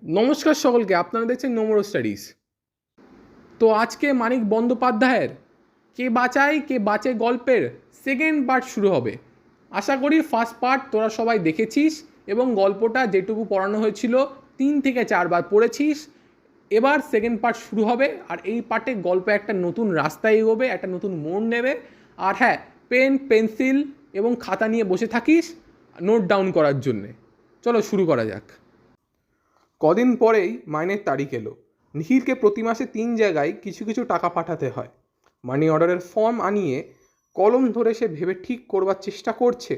নমস্কার সকলকে, আপনারা দেখছেন নোমোরো স্টাডিজ। তো আজকে মানিক বন্দ্যোপাধ্যায়ের কে বাঁচায় কে বাঁচে গল্পের সেকেন্ড পার্ট শুরু হবে। আশা করি ফার্স্ট পার্ট তোরা সবাই দেখেছিস এবং গল্পটা যেটুকু পড়ানো হয়েছিল 3 থেকে 4 বার পড়েছিস। এবার সেকেন্ড পার্ট শুরু হবে, আর এই পার্টে গল্প একটা নতুন রাস্তায় এগোবে, একটা নতুন মোড় নেবে। আর হ্যাঁ, পেন পেন্সিল এবং খাতা নিয়ে বসে থাকিস নোট ডাউন করার জন্যে। চলো শুরু করা যাক। কদিন পরেই মাইনের তারিখ এলো। নিখিলকে প্রতি মাসে 3 জায়গায় কিছু কিছু টাকা পাঠাতে হয়। মানি অর্ডারের ফর্ম আনিয়ে কলম ধরে সে ভেবে ঠিক করবার চেষ্টা করছে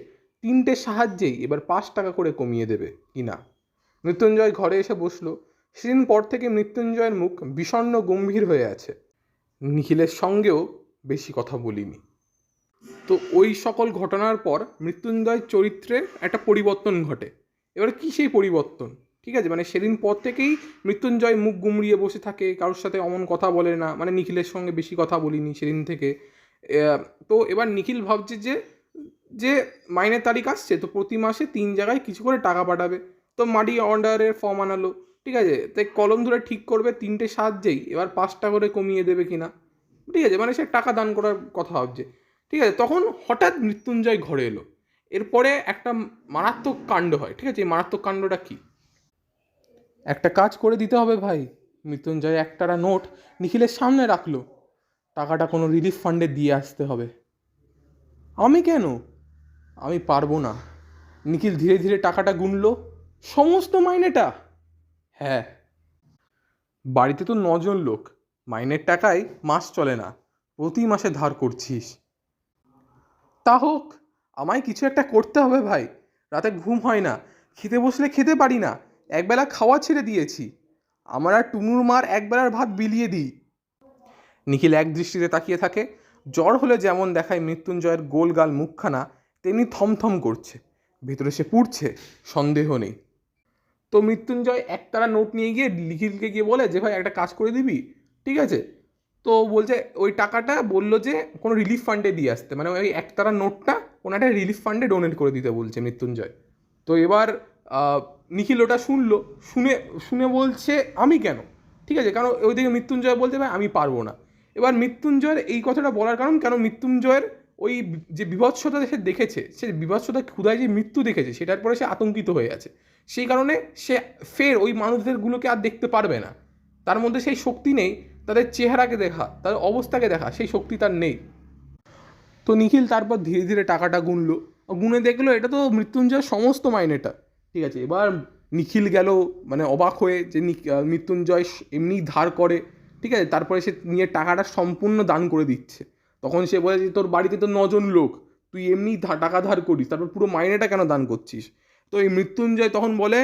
3টের সাহায্যেই এবার 5 টাকা করে কমিয়ে দেবে কিনা। মৃত্যুঞ্জয় ঘরে এসে বসলো। সেদিন পর থেকে মৃত্যুঞ্জয়ের মুখ বিষণ্ণ গম্ভীর হয়ে আছে। নিখিলের সঙ্গেও বেশি কথা বলিনি। তো ওই সকল ঘটনার পর মৃত্যুঞ্জয় চরিত্রে একটা পরিবর্তন ঘটে। এবার কী সেই পরিবর্তন? ঠিক আছে, মানে সেদিন পর থেকেই মৃত্যুঞ্জয় মুখ গুমড়িয়ে বসে থাকে, কারোর সাথে অমন কথা বলে না, মানে নিখিলের সঙ্গে বেশি কথা বলিনি সেদিন থেকে। তো এবার নিখিল ভাবছে যে যে মাইনের তারিখ আসছে, তো প্রতি মাসে 3 জায়গায় কিছু করে টাকা পাঠাবে। তো মানি অর্ডারের ফর্ম আনালো, ঠিক আছে, তাই কলম ধরে ঠিক করবে 3টের সাহায্যেই এবার 5 টাকা করে কমিয়ে দেবে কিনা। ঠিক আছে, মানে সে টাকা দান করার কথা ভাবছে। ঠিক আছে, তখন হঠাৎ মৃত্যুঞ্জয় ঘরে এলো। এরপরে একটা মারাত্মক কাণ্ড হয়। ঠিক আছে, এই মারাত্মক কাণ্ডটা কি? একটা কাজ করে দিতে হবে ভাই। মৃত্যুঞ্জয় একটারা নোট নিখিলের সামনে রাখলো। টাকাটা কোনো রিলিফ ফান্ডে দিয়ে আসতে হবে। আমি কেন? আমি পারবো না। নিখিল ধীরে ধীরে টাকাটা গুনলো। সমস্ত মাইনেটা? হ্যাঁ। বাড়িতে তো 9 জন লোক, মাইনের টাকায় মাস চলে না, প্রতি মাসে ধার করছিস। তা হোক, আমায় কিছু একটা করতে হবে ভাই। রাতে ঘুম হয় না, খেতে বসলে খেতে পারি না, একবেলা খাওয়া ছেড়ে দিয়েছি। আমার আর টুনুর মার একবেলার ভাত বিলিয়ে দিই। নিখিল এক দৃষ্টিতে তাকিয়ে থাকে। জ্বর হলে যেমন দেখায় মৃত্যুঞ্জয়ের গোলগাল মুখখানা, তেমনি থমথম করছে। ভেতরে সে পুড়ছে, সন্দেহ নেই। তো মৃত্যুঞ্জয় একতারা নোট নিয়ে গিয়ে নিখিলকে গিয়ে বলে যে ভাই একটা কাজ করে দিবি। ঠিক আছে, তো বলছে ওই টাকাটা বললো যে কোনো রিলিফ ফান্ডে দিয়ে আসতে, মানে ওই একতারা নোটটা কোনো একটা রিলিফ ফান্ডে ডোনেট করে দিতে বলছে মৃত্যুঞ্জয়। তো এবার নিখিল ওটা শুনলো, শুনে শুনে বলছে আমি কেন? ঠিক আছে, কারণ ওইদিকে মৃত্যুঞ্জয় বলছে ভাই আমি পারবো না। এবার মৃত্যুঞ্জয়ের এই কথাটা বলার কারণ, কেন মৃত্যুঞ্জয়ের ওই যে বিভৎসতা সে দেখেছে, সে বিভৎসতা ক্ষুধায় যে মৃত্যু দেখেছে, সেটার পরে সে আতঙ্কিত হয়ে আছে। সেই কারণে সে ফের ওই মানুষদেরগুলোকে আর দেখতে পারবে না। তার মধ্যে সেই শক্তি নেই, তাদের চেহারাকে দেখা, তাদের অবস্থাকে দেখা, সেই শক্তি তার নেই। তো নিখিল তারপর ধীরে ধীরে টাকাটা গুনলো। গুনে দেখলো এটা তো মৃত্যুঞ্জয়ের সমস্ত মাইনেটা। ঠিক আছে, এবার নিখিল গেল মানে অবাক হয়ে যে মৃত্যুঞ্জয় এমনি ধার করে। ঠিক আছে, তারপরে সে নিয়ে টাকাটা সম্পূর্ণ দান করে দিচ্ছে। তখন সে বলে যে তোর বাড়িতে তো 9 জন লোক, তুই এমনি টাকা ধার করিস, তারপর পুরো মাইনেটা কেন দান করছিস? তো এই মৃত্যুঞ্জয় তখন বলে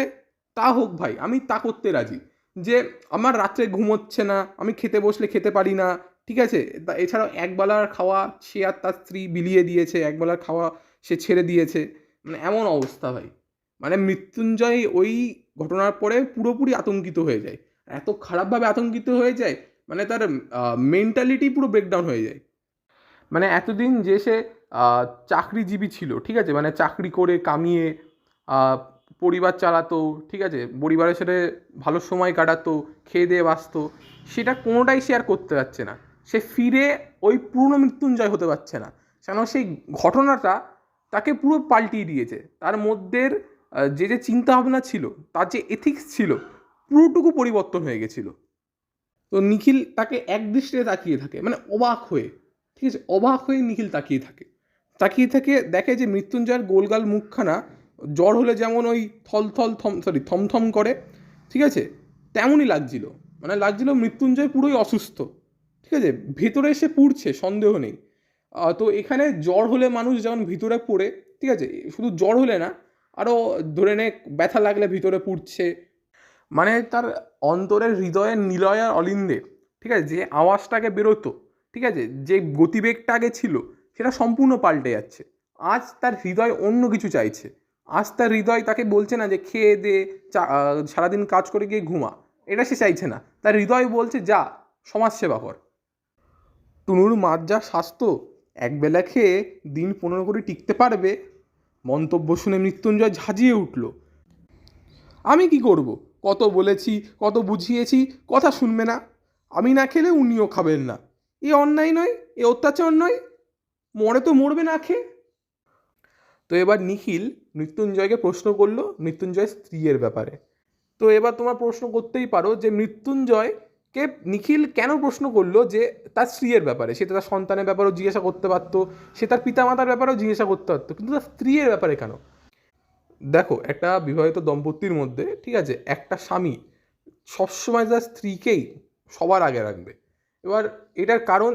তা হোক ভাই, আমি তা করতে রাজি। যে আমার রাত্রে ঘুম হচ্ছে না, আমি খেতে বসলে খেতে পারি না। ঠিক আছে, তা এছাড়াও একবেলার খাওয়া সে আর তার স্ত্রী বিলিয়ে দিয়েছে, একবেলার খাওয়া সে ছেড়ে দিয়েছে, মানে এমন অবস্থা ভাই। মানে মৃত্যুঞ্জয় ওই ঘটনার পরে পুরোপুরি আতঙ্কিত হয়ে যায়। এত খারাপভাবে আতঙ্কিত হয়ে যায়, মানে তার মেন্টালিটি পুরো ব্রেকডাউন হয়ে যায়। মানে এতদিন যে সে চাকরিজীবী ছিল, ঠিক আছে, মানে চাকরি করে কামিয়ে পরিবার চালাতো, ঠিক আছে, পরিবারের সাথে ভালো সময় কাটাতো, খেয়ে দিয়ে বাঁচতো, সেটা কোনোটাই সে আর করতে পারছে না। সে ফিরে ওই পুরনো মৃত্যুঞ্জয় হতে পারছে না, কেন সেই ঘটনাটা তাকে পুরো পাল্টিয়ে দিয়েছে। তার মধ্যে যে যে চিন্তাভাবনা ছিল, তার যে এথিক্স ছিল, পুরোটুকু পরিবর্তন হয়ে গেছিলো। তো নিখিল তাকে এক দৃষ্টিতে তাকিয়ে থাকে, মানে অবাক হয়ে। ঠিক আছে, অবাক হয়ে নিখিল তাকিয়ে থাকে। তাকিয়ে থেকে দেখে যে মৃত্যুঞ্জয়ের গোলগাল মুখখানা জ্বর হলে যেমন ওই থমথম করে, ঠিক আছে, তেমনই লাগছিল। মানে লাগছিল মৃত্যুঞ্জয় পুরোই অসুস্থ। ঠিক আছে, ভেতরে এসে পুড়ছে, সন্দেহ নেই। তো এখানে জ্বর হলে মানুষ যেমন ভিতরে পড়ে, ঠিক আছে, শুধু জ্বর হলে না, আরও ধরে নে ব্যথা লাগলে ভিতরে পুড়ছে। মানে তার অন্তরের হৃদয়ের নিলয় আর অলিন্দে, ঠিক আছে, যে আওয়াজটাকে বেরোতো, ঠিক আছে, যে গতিবেগটা আগে ছিল, সেটা সম্পূর্ণ পাল্টে যাচ্ছে। আজ তার হৃদয় অন্য কিছু চাইছে। আজ তার হৃদয় তাকে বলছে না যে খেয়ে দে, সারাদিন কাজ করে গিয়ে ঘুমা, এটা সে চাইছে না। তার হৃদয় বলছে যা, সমাজসেবা কর। টুনুর মার যা স্বাস্থ্য, একবেলা খেয়ে দিন 15 করে টিকতে পারবে। মন্তব্য শুনে মৃত্যুঞ্জয় ঝাঁঝিয়ে উঠল। আমি কি করব? কত বলেছি, কত বুঝিয়েছি, কথা শুনবে না। আমি না খেলে উনিও খাবেন না। এ অন্যায় নয়? এ অত্যাচার নয়? মরে তো মরবে না খেয়ে। তো এবার নিখিল মৃত্যুঞ্জয়কে প্রশ্ন করলো মৃত্যুঞ্জয় স্ত্রীর ব্যাপারে। তো এবার তোমরা প্রশ্ন করতেই পারো যে মৃত্যুঞ্জয়কে নিখিল কেন প্রশ্ন করলো যে তার স্ত্রীর ব্যাপারে। সে তার সন্তানের ব্যাপারেও জিজ্ঞাসা করতে পারতো, সে তার পিতামাতার ব্যাপারেও জিজ্ঞাসা করতে পারতো, কিন্তু তার স্ত্রীর ব্যাপারে কেন? দেখো, একটা বিবাহিত দম্পতির মধ্যে, ঠিক আছে, একটা স্বামী সবসময় তার স্ত্রীকেই সবার আগে রাখবে। এবার এটার কারণ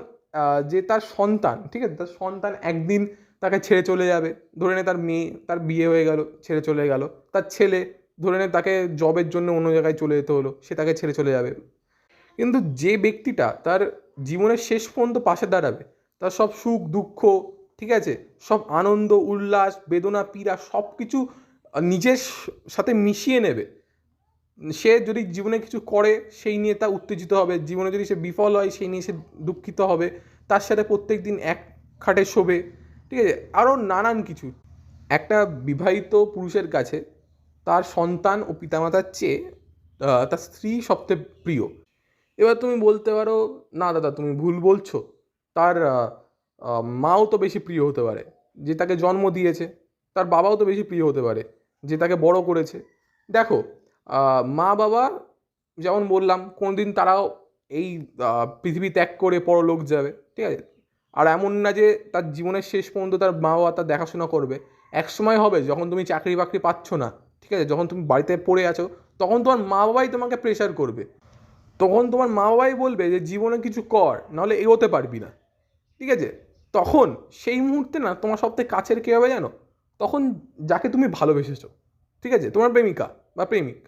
যে তার সন্তান, ঠিক আছে, তার সন্তান একদিন তাকে ছেড়ে চলে যাবে। ধরে নে তার মেয়ে, তার বিয়ে হয়ে গেল, ছেড়ে চলে গেল। তার ছেলে, ধরে নে তাকে জবের জন্য অন্য জায়গায় চলে যেতে হলো, সে তাকে ছেড়ে চলে যাবে। কিন্তু যে ব্যক্তিটা তার জীবনের শেষ পর্যন্ত পাশে দাঁড়াবে, তার সব সুখ দুঃখ, ঠিক আছে, সব আনন্দ উল্লাস বেদনা পীড়া সব কিছু নিজের সাথে মিশিয়ে নেবে, সে যদি জীবনে কিছু করে সেই নিয়ে তা উত্তেজিত হবে, জীবনে যদি সে বিফল হয় সেই নিয়ে সে দুঃখিত হবে, তার সাথে প্রত্যেক দিন এক খাটে শোবে, ঠিক আছে, আরও নানান কিছু। একটা বিবাহিত পুরুষের কাছে তার সন্তান ও পিতামাতার চেয়ে তার স্ত্রী সবচেয়ে প্রিয়। এবার তুমি বলতে পারো, না দাদা তুমি ভুল বলছো, তার মাও তো বেশি প্রিয় হতে পারে, যে তাকে জন্ম দিয়েছে। তার বাবাও তো বেশি প্রিয় হতে পারে, যে তাকে বড় করেছে। দেখো, মা বাবা যেমন বললাম কোনোদিন তারাও এই পৃথিবী ত্যাগ করে পরলোক যাবে, ঠিক আছে। আর এমন না যে তার জীবনের শেষ পর্যন্ত তার মা বাবা তার দেখাশোনা করবে। এক সময় হবে যখন তুমি চাকরি বাকরি পাচ্ছ না, ঠিক আছে, যখন তুমি বাড়িতে পড়ে আছো, তখন তোমার মা বাবাই তোমাকে প্রেশার করবে। তখন তোমার মা বাবাই বলবে যে জীবনে কিছু কর, নাহলে এগোতে পারবি না, ঠিক আছে। তখন সেই মুহূর্তে না তোমার সবথেকে কাছের কে হবে জানো? তখন যাকে তুমি ভালোবেসেছো, ঠিক আছে, তোমার প্রেমিকা বা প্রেমিক।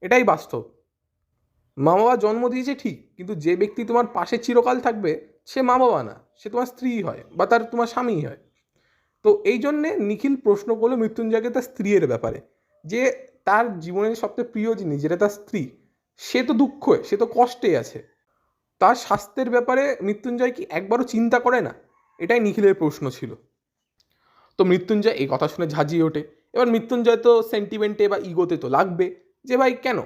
এটাই বাস্তব। মা বাবা জন্ম দিয়েছে ঠিক, কিন্তু যে ব্যক্তি তোমার পাশে চিরকাল থাকবে সে মা বাবা না, সে তোমার স্ত্রী হয় বা তোমার স্বামী হয়। তো এই জন্যে নিখিল প্রশ্ন করলো মৃত্যুঞ্জয়কে তার স্ত্রীর ব্যাপারে, যে তার জীবনের সবচেয়ে প্রিয় জিনিস যেটা তার স্ত্রী, সে তো দুঃখে, সে তো কষ্টে আছে, তার স্বাস্থ্যের ব্যাপারে মৃত্যুঞ্জয় কি একবারও চিন্তা করে না? এটাই নিখিলের প্রশ্ন ছিল। তো মৃত্যুঞ্জয় এই কথা শুনে ঝাঁঝিয়ে ওঠে। এবার মৃত্যুঞ্জয় তো সেন্টিমেন্টে বা ইগোতে তো লাগবে, যে ভাই কেন,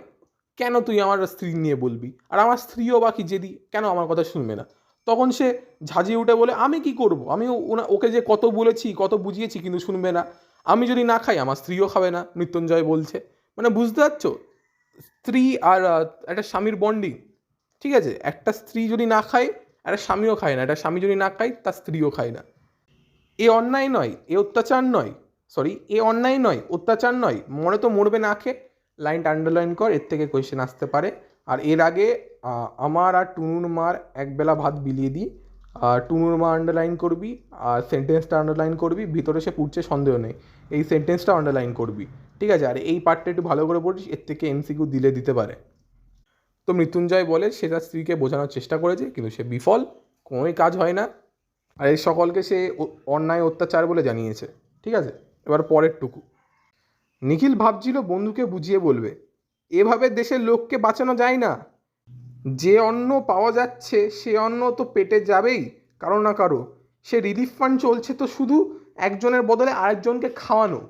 কেন তুই আমার স্ত্রী নিয়ে বলবি, আর আমার স্ত্রীও বা কি জেদি, কেন আমার কথা শুনবে না? তখন সে ঝাঁঝিয়ে উঠে বলে, আমি কি করব, আমি ওকে যে কত বলেছি কত বুঝিয়েছি কিন্তু শুনবে না। আমি যদি না খাই আমার স্ত্রীও খাবে না, মৃত্যুঞ্জয় বলছে। মানে বুঝতে পারছো স্ত্রী আর একটা স্বামীর বন্ডিং, ঠিক আছে। একটা স্ত্রী যদি না খায় একটা স্বামীও খায় না, একটা স্বামী যদি না খায় তার স্ত্রীও খায় না। এ অন্যায় নয়, এ অত্যাচার নয়, সরি, এ অন্যায় নয়, অত্যাচার নয়, মরে তো মরবে না খেয়ে। লাইনটা আন্ডারলাইন কর, এর থেকে কোয়েশ্চেন আসতে পারে। আর এর আগে আমার আর টুনুর মার একবেলা ভাত বিলিয়ে দিই, আর টুনুর মা আন্ডারলাইন করবি, আর সেন্টেন্সটা আন্ডারলাইন করবি, ভিতরে সে পুড়ছে সন্দেহ নেই, এই সেন্টেন্সটা আন্ডারলাইন করবি, ঠিক আছে। আর এই পার্টটা একটু ভালো করে পড়িস, এর থেকে এমসিকিউ দিতে পারে। তো মৃত্যুঞ্জয় বলে সে তার স্ত্রীকে বোঝানোর চেষ্টা করেছে কিন্তু সে বিফল, কোনোই কাজ হয় না। আর এই সকলকে সে অন্যায় অত্যাচার বলে জানিয়েছে, ঠিক আছে। এবার পরের টুকু, নিখিল ভাবছিল বন্ধুকে বুঝিয়ে বলবে, এভাবে দেশের লোককে বাঁচানো যায় না। যে অন্ন পাওয়া যাচ্ছে সে অন্ন তো পেটে যাবেই কারো না কারো। সে রিলিফ ফান্ড চলছে তো শুধু একজনের বদলে আরেকজনকে খাওয়ানো।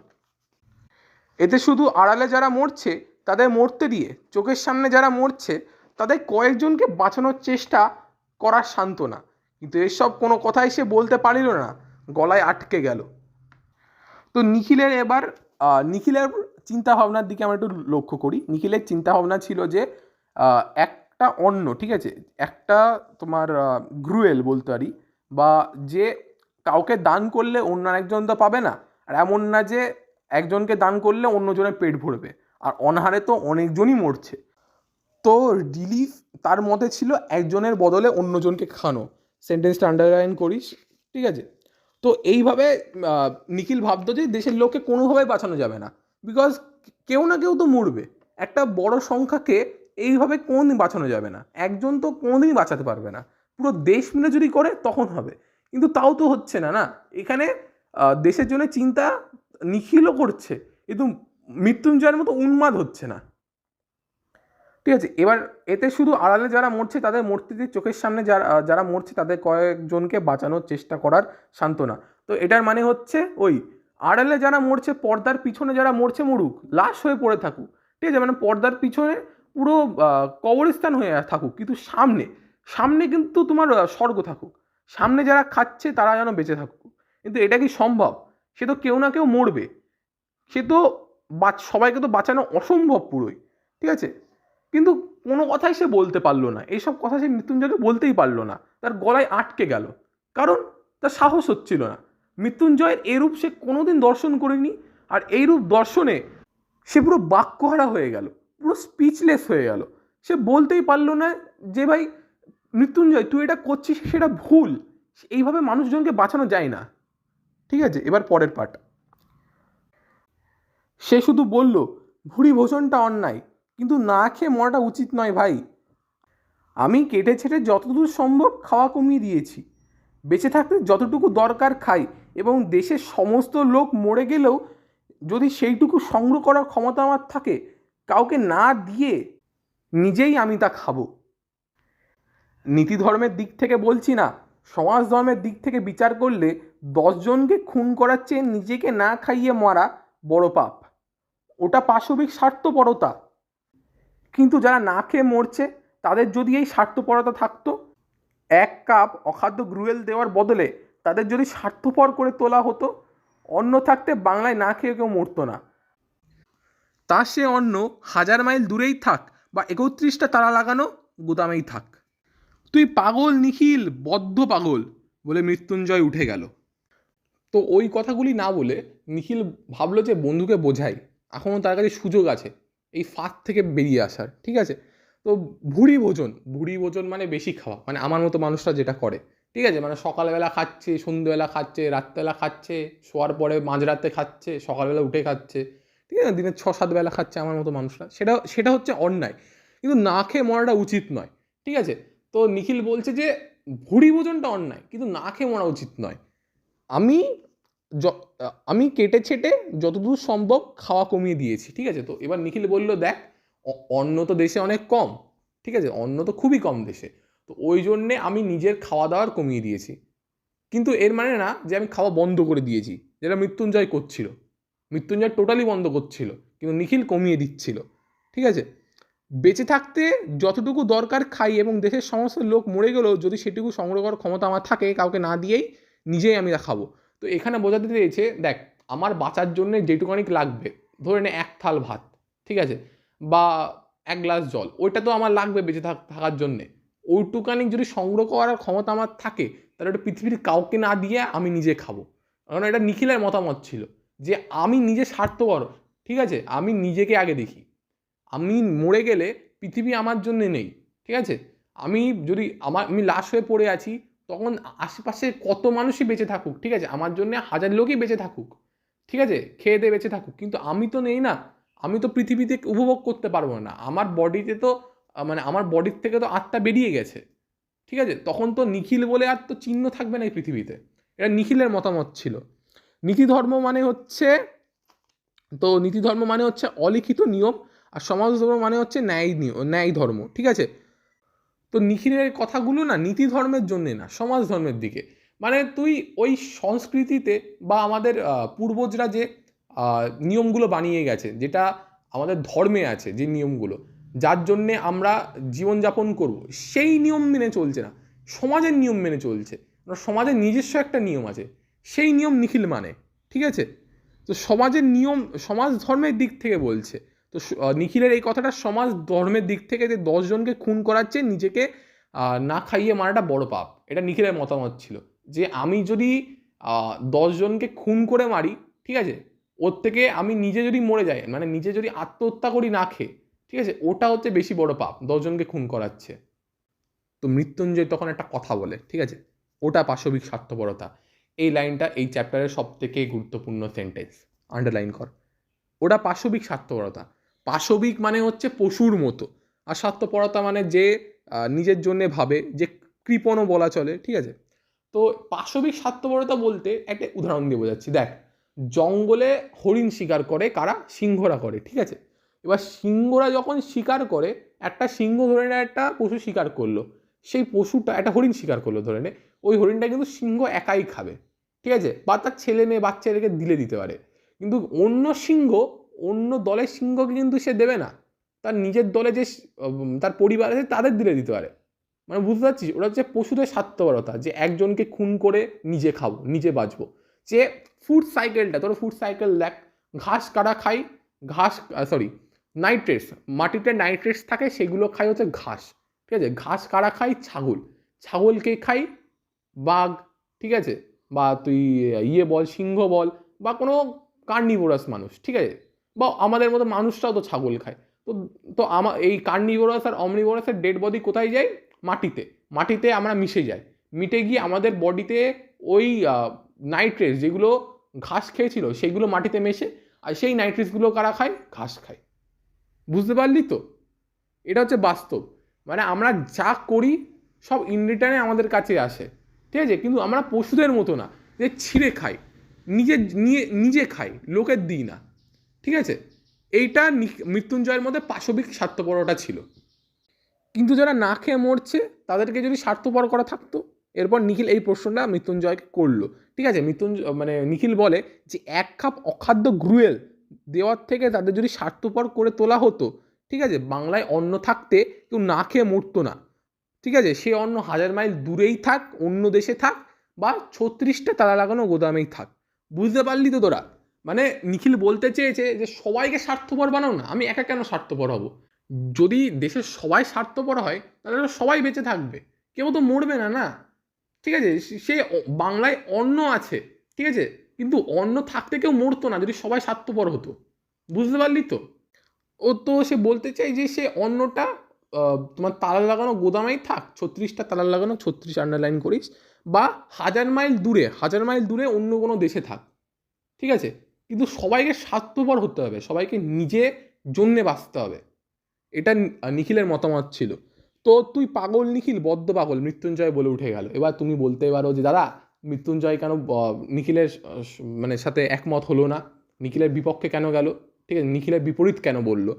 এতে শুধু আড়ালে যারা মরছে তাদের মরতে দিয়ে চোখের সামনে যারা মরছে তাদের কয়েকজনকে বাঁচানোর চেষ্টা করার সান্ত্বনা। কিন্তু এসব কোনো কথাই সে বলতে পারিল না, গলায় আটকে গেল। তো নিখিলের এবার নিখিলের চিন্তাভাবনার দিকে আমরা একটু লক্ষ্য করি। নিখিলের চিন্তাভাবনা ছিল যে একটা অন্ন, ঠিক আছে, একটা তোমার গ্রুয়েল বলতে পারি, বা যে কাউকে দান করলে অন্য আরেকজন তো পাবে না, আর এমন না যে একজনকে দান করলে অন্যজনের পেট ভরবে, আর অনাহারে তো অনেকজনই মরছে। তো রিলিফ তার মতে ছিল একজনের বদলে অন্যজনকে খানো। সেন্টেন্সটা আন্ডারলাইন করিস, ঠিক আছে। তো এইভাবে নিখিল ভাবতো যে দেশের লোককে কোনোভাবে বাঁচানো যাবে না, বিকজ কেউ না কেউ তো মরবে। একটা বড় সংখ্যাকে এইভাবে কোনোদিন বাঁচানো যাবে না, একজন তো কোনোদিনই বাঁচাতে পারবে না। পুরো দেশ মিলে যদি করে তখন হবে, কিন্তু তাও তো হচ্ছে না। না, এখানে দেশের জন্য চিন্তা নিখিলও করছে, কিন্তু মৃত্যুঞ্জয়ের মতো উন্মাদ হচ্ছে না, ঠিক আছে। এবার এতে শুধু আড়ালে যারা মরছে তাদের মরতে দিয়ে চোখের সামনে যারা যারা মরছে তাদের কয়েকজনকে বাঁচানোর চেষ্টা করার সান্ত্বনা। তো এটার মানে হচ্ছে ওই আড়ালে যারা মরছে, পর্দার পিছনে যারা মরছে মরুক, লাশ হয়ে পড়ে থাকুক, ঠিক আছে, মানে পর্দার পিছনে পুরো কবরস্থান হয়ে থাকুক, কিন্তু সামনে সামনে কিন্তু তোমার স্বর্গ থাকুক, সামনে যারা খাচ্ছে তারা যেন বেঁচে থাকুক। কিন্তু এটা কি সম্ভব? সে তো কেউ না কেউ মরবে, সে তো সবাইকে তো বাঁচানো অসম্ভব পুরোই, ঠিক আছে। কিন্তু কোনো কথাই সে বলতে পারলো না, এইসব কথা সে মৃত্যুঞ্জয়কে বলতেই পারলো না, তার গলায় আটকে গেল, কারণ তার সাহস হচ্ছিল না। মৃত্যুঞ্জয়ের এরূপ সে কোনোদিন দর্শন করেনি, আর এইরূপ দর্শনে সে পুরো বাক্যহারা হয়ে গেল, পুরো স্পিচলেস হয়ে গেল। সে বলতেই পারলো না যে ভাই মৃত্যুঞ্জয় তুই এটা করছিস সেটা ভুল, এইভাবে মানুষজনকে বাঁচানো যায় না। ঠিক আছে, এবার পরের পার্ট। সে শুধু বলল, ভুরি ভোজনটা অন্যায়, কিন্তু না খেয়ে মরাটা উচিত নয় ভাই। আমি কেটে ছেটে যতদূর সম্ভব খাওয়া কমিয়ে দিয়েছি, বেঁচে থাকতে যতটুকু দরকার খাই, এবং দেশের সমস্ত লোক মরে গেলেও যদি সেইটুকু সংগ্রহ করার ক্ষমতা আমার থাকে, কাউকে না দিয়ে নিজেই আমি তা খাবো। নীতি ধর্মের দিক থেকে বলছি না, সমাজ ধর্মের দিক থেকে বিচার করলে 10 জনকে খুন করার চেয়ে নিজেকে না খাইয়ে মারা বড় পাপ, ওটা পাশবিক স্বার্থপরতা। কিন্তু যারা না খেয়ে মরছে তাদের যদি এই স্বার্থপরতা থাকতো, 1 কাপ অখাদ্য গ্রুয়েল দেওয়ার বদলে তাদের যদি স্বার্থপর করে তোলা হতো, অন্ন থাকতে বাংলায় না খেয়ে কেউ মরতো না। তা সে অন্য 1000 মাইল দূরেই থাক, বা 31টা তারা লাগানো গুদামেই থাক। তুই পাগল নিখিল, বদ্ধ পাগল, বলে মৃত্যুঞ্জয় উঠে গেল। তো ওই কথাগুলি না বলে নিখিল ভাবলো যে বন্ধুকে বোঝাই, এখনও তার কাছে সুযোগ আছে এই ফাঁদ থেকে বেরিয়ে আসার। ঠিক আছে, তো ভুরি ভোজন মানে বেশি খাওয়া, মানে আমার মতো মানুষরা যেটা করে। ঠিক আছে, মানে সকালবেলা খাচ্ছে, সন্ধ্যেবেলা খাচ্ছে, রাত্রেবেলা খাচ্ছে, শোয়ার পরে মাঝরাতে খাচ্ছে, সকালবেলা উঠে খাচ্ছে, ঠিক আছে, দিনে 6-7 বেলা খাচ্ছে আমার মতো মানুষরা, সেটা সেটা হচ্ছে অন্যায়, কিন্তু না খেয়ে মরাটা উচিত নয়। ঠিক আছে, তো নিখিল বলছে যে ভুরি ভোজনটা অন্যায়, কিন্তু না খেয়ে মরা উচিত নয়। আমি আমি কেটে ছেটে যতদূর সম্ভব খাওয়া কমিয়ে দিয়েছি। ঠিক আছে, তো এবার নিখিল বলল, দেখ অন্ন তো দেশে অনেক কম, ঠিক আছে, অন্ন তো খুবই কম দেশে, তো ওই জন্যে আমি নিজের খাওয়া দাওয়ার কমিয়ে দিয়েছি। কিন্তু এর মানে না যে আমি খাওয়া বন্ধ করে দিয়েছি, যেটা মৃত্যুঞ্জয় করছিল। মৃত্যুঞ্জয় টোটালি বন্ধ করছিল, কিন্তু নিখিল কমিয়ে দিচ্ছিল। ঠিক আছে, বেঁচে থাকতে যতটুকু দরকার খাই, এবং দেশের সমস্ত লোক মরে গেলেও যদি সেটুকু সংগ্রহ করার ক্ষমতা আমার থাকে, কাউকে না দিয়েই নিজেই আমি খাবো। তো এখানে বোঝাতে চেয়েছে, দেখ আমার বাঁচার জন্য যেটুকানি লাগবে, ধরে নে 1 থাল ভাত, ঠিক আছে, বা 1 গ্লাস জল, ওইটা তো আমার লাগবে বেঁচে থাকার জন্যে। ওইটুকানি যদি সংগ্রহ করার ক্ষমতা আমার থাকে, তাহলে ওটা পৃথিবীর কাউকে না দিয়ে আমি নিজে খাবো। কারণ এটা নিখিলের মতামত ছিল যে আমি নিজে স্বার্থপর, ঠিক আছে, আমি নিজেকে আগে দেখি। আমি মরে গেলে পৃথিবী আমার জন্য নেই। ঠিক আছে, আমি লাশ হয়ে পড়ে আছি, তখন আশেপাশে কত মানুষই বেঁচে থাকুক, ঠিক আছে, আমার জন্য 1000 লোকই বেঁচে থাকুক, ঠিক আছে, খেয়ে দিয়ে বেঁচে থাকুক, কিন্তু আমি তো নেই না, আমি তো পৃথিবীতে উপভোগ করতে পারবো না, আমার বডিতে তো মানে আমার বডির থেকে তো আত্মা বেরিয়ে গেছে। ঠিক আছে, তখন তো নিখিল বলে আর তো চিহ্ন থাকবে না এই পৃথিবীতে। এটা নিখিলের মতামত ছিল। নীতি ধর্ম মানে হচ্ছে নীতি ধর্ম মানে হচ্ছে অলিখিত নিয়ম, আর সমাজ ধর্ম মানে হচ্ছে ন্যায় ধর্ম। ঠিক আছে, তো নিখিলের কথাগুলো না নীতি ধর্মের জন্যে না, সমাজ ধর্মের দিকে। মানে তুই ওই সংস্কৃতিতে বা আমাদের পূর্বজরা যে নিয়মগুলো বানিয়ে গেছে, যেটা আমাদের ধর্মে আছে, যে নিয়মগুলো যার জন্যে আমরা জীবনযাপন করব, সেই নিয়ম মেনে চলছে না, সমাজের নিয়ম মেনে চলছে। সমাজের নিজস্ব একটা নিয়ম আছে, সেই নিয়ম নিখিল মানে। ঠিক আছে, তো সমাজের নিয়ম সমাজ ধর্মের দিক থেকে বলছে। তো নিখিলের এই কথাটা সমাজ ধর্মের দিক থেকে, যে 10 জনকে খুন করাচ্ছে নিজেকে না খাইয়ে মারাটা বড় পাপ, এটা নিখিলের মতামত ছিল। যে আমি যদি 10 জনকে খুন করে মারি, ঠিক আছে, ওর থেকে আমি নিজে যদি মরে যাই, মানে নিজে যদি আত্মহত্যা করি না খেয়ে, ঠিক আছে, ওটা হচ্ছে বেশি বড় পাপ 10 জনকে খুন করাচ্ছে। তো মৃত্যুঞ্জয় তখন একটা কথা বলে, ঠিক আছে, ওটা পাশবিক স্বার্থপরতা। এই লাইনটা এই চ্যাপ্টারের সব থেকে গুরুত্বপূর্ণ সেন্টেন্স, আন্ডারলাইন কর। ওটা পাশবিক স্বার্থপরতা। পাশবিক মানে হচ্ছে পশুর মতো, আর স্বার্থপরতা মানে যে নিজের জন্যে ভাবে, যে কৃপণও বলা চলে। ঠিক আছে, তো পাশবিক স্বার্থপরতা বলতে একটা উদাহরণ দিয়ে বোঝাচ্ছি। দেখ, জঙ্গলে হরিণ শিকার করে কারা? সিংহরা করে। ঠিক আছে, এবার সিংহরা যখন শিকার করে, একটা সিংহ ধরে নেয় একটা পশু শিকার করলো, সেই পশুটা একটা হরিণ শিকার করলো ধরে নে, ওই হরিণটা কিন্তু সিংহ একাই খাবে। ঠিক আছে, বা তার ছেলে মেয়ে বাচ্চা রেখে দিতে পারে, কিন্তু অন্য সিংহ অন্য দলের সিংহকে কিন্তু সে দেবে না, তার নিজের দলে যে তার পরিবার আছে তাদের দিতে পারে। মানে বুঝতে পারছিস, ওটা হচ্ছে পশুদের স্বার্থপরতা, যে একজনকে খুন করে নিজে খাবো, নিজে বাঁচবো। যে ফুড সাইকেলটা, তোর ফুড সাইকেল দেখ, ঘাস কাটা খাই, ঘাস নাইট্রেটস, মাটিতে নাইট্রেটস থাকে, সেগুলো খাই হচ্ছে ঘাস, ঠিক আছে। ঘাস কারা খাই? ছাগলকে খাই বাঘ, ঠিক আছে, বা তুই বল সিংহ বল, বা কোনো কার্নিভোরাস মানুষ, ঠিক আছে, বা আমাদের মতো মানুষরাও তো ছাগল খায়। তো তো এই কার্নিভোরাস আর অমনিভোরাসের ডেড বডি কোথায় যায়? মাটিতে আমরা মিশে যাই, মিটে গিয়ে আমাদের বডিতে ওই নাইট্রেটস যেগুলো ঘাস খেয়েছিল সেইগুলো মাটিতে মেশে, আর সেই নাইট্রেটসগুলো কারা খায়? ঘাস খায়। বুঝতে পারলি তো? এটা হচ্ছে বাস্তব। মানে আমরা যা করি সব ইন রিটার্নে আমাদের কাছে আসে, ঠিক আছে। কিন্তু আমরা পশুদের মতো না যে ছিঁড়ে খাই, নিজে খাই, লোকের দিই না, ঠিক আছে। এইটা মৃত্যুঞ্জয়ের মধ্যে পাশবিক স্বার্থপরতা ছিল। কিন্তু যারা না খেয়ে মরছে তাদেরকে যদি স্বার্থপর করা থাকতো, এরপর নিখিল এই প্রশ্নটা মৃত্যুঞ্জয়কে করলো, ঠিক আছে। নিখিল বলে যে 1 কাপ অখাদ্য গ্রুয়েল দেওয়ার থেকে তাদের যদি স্বার্থপর করে তোলা হতো, ঠিক আছে, বাংলায় অন্ন থাকতে কেউ না খেয়ে মরতো না, ঠিক আছে। সে অন্ন 1000 মাইল দূরেই থাক, অন্য দেশে থাক, বা 36টা তালা লাগানো গোদামেই থাক। বুঝতে পারলি তো তোরা? মানে নিখিল বলতে চেয়েছে যে সবাইকে স্বার্থপর বানাও না, আমি একা কেন স্বার্থপর হব? যদি দেশের সবাই স্বার্থপর হয় তাহলে সবাই বেঁচে থাকবে, কেউ তো মরবে না, না, ঠিক আছে। সে বাংলায় অন্ন আছে, ঠিক আছে, কিন্তু অন্ন থাকতে কেউ মরতো না যদি সবাই স্বার্থপর হতো। বুঝতে পারলি তো? ও তো সে বলতে চাই যে সে অন্যটা তোমার তালা লাগানো গোদামেই থাক, 36টা তালা লাগানো, 36 আন্ডারলাইন করিস, বা 1000 মাইল দূরে অন্য কোনো দেশে থাক, ঠিক আছে, কিন্তু সবাইকে স্বার্থপর হতে হবে, সবাইকে নিজে জন্যে বাঁচতে হবে। এটা নিখিলের মতামত ছিল। তো তুই পাগল নিখিল, বদ্ধ পাগল, মৃত্যুঞ্জয় বলে উঠে গেল। এবার তুমি বলতে পারো যে দাদা মৃত্যুঞ্জয় কেন নিখিলের মানে সাথে একমত হলো না, নিখিলের বিপক্ষে কেন গেল, ঠিক আছে, নিখিলের বিপরীত কেন বললো?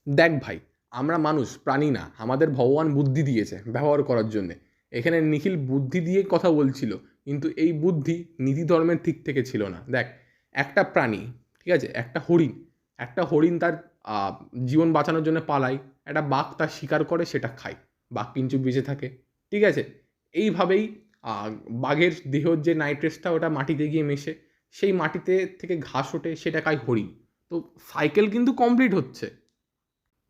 দেখ ভাই, আমরা মানুষ, প্রাণী না, আমাদের ভগবান বুদ্ধি দিয়েছে ব্যবহার করার জন্যে। এখানে নিখিল বুদ্ধি দিয়ে কথা বলছিল, কিন্তু এই বুদ্ধি নীতি ধর্মের দিক থেকে ছিল না। দেখ, একটা প্রাণী, ঠিক আছে, একটা হরিণ তার জীবন বাঁচানোর জন্য পালায়, একটা বাঘ তার শিকার করে, সেটা খায়, বাঘ কিন্তু বেঁচে থাকে, ঠিক আছে। এইভাবেই বাঘের দেহের যে নাইট্রেটসটা ওটা মাটিতে গিয়ে মেশে, সেই মাটিতে থেকে ঘাস ওঠে, সেটা খায় হরিণ। তো সাইকেল কিন্তু কমপ্লিট হচ্ছে।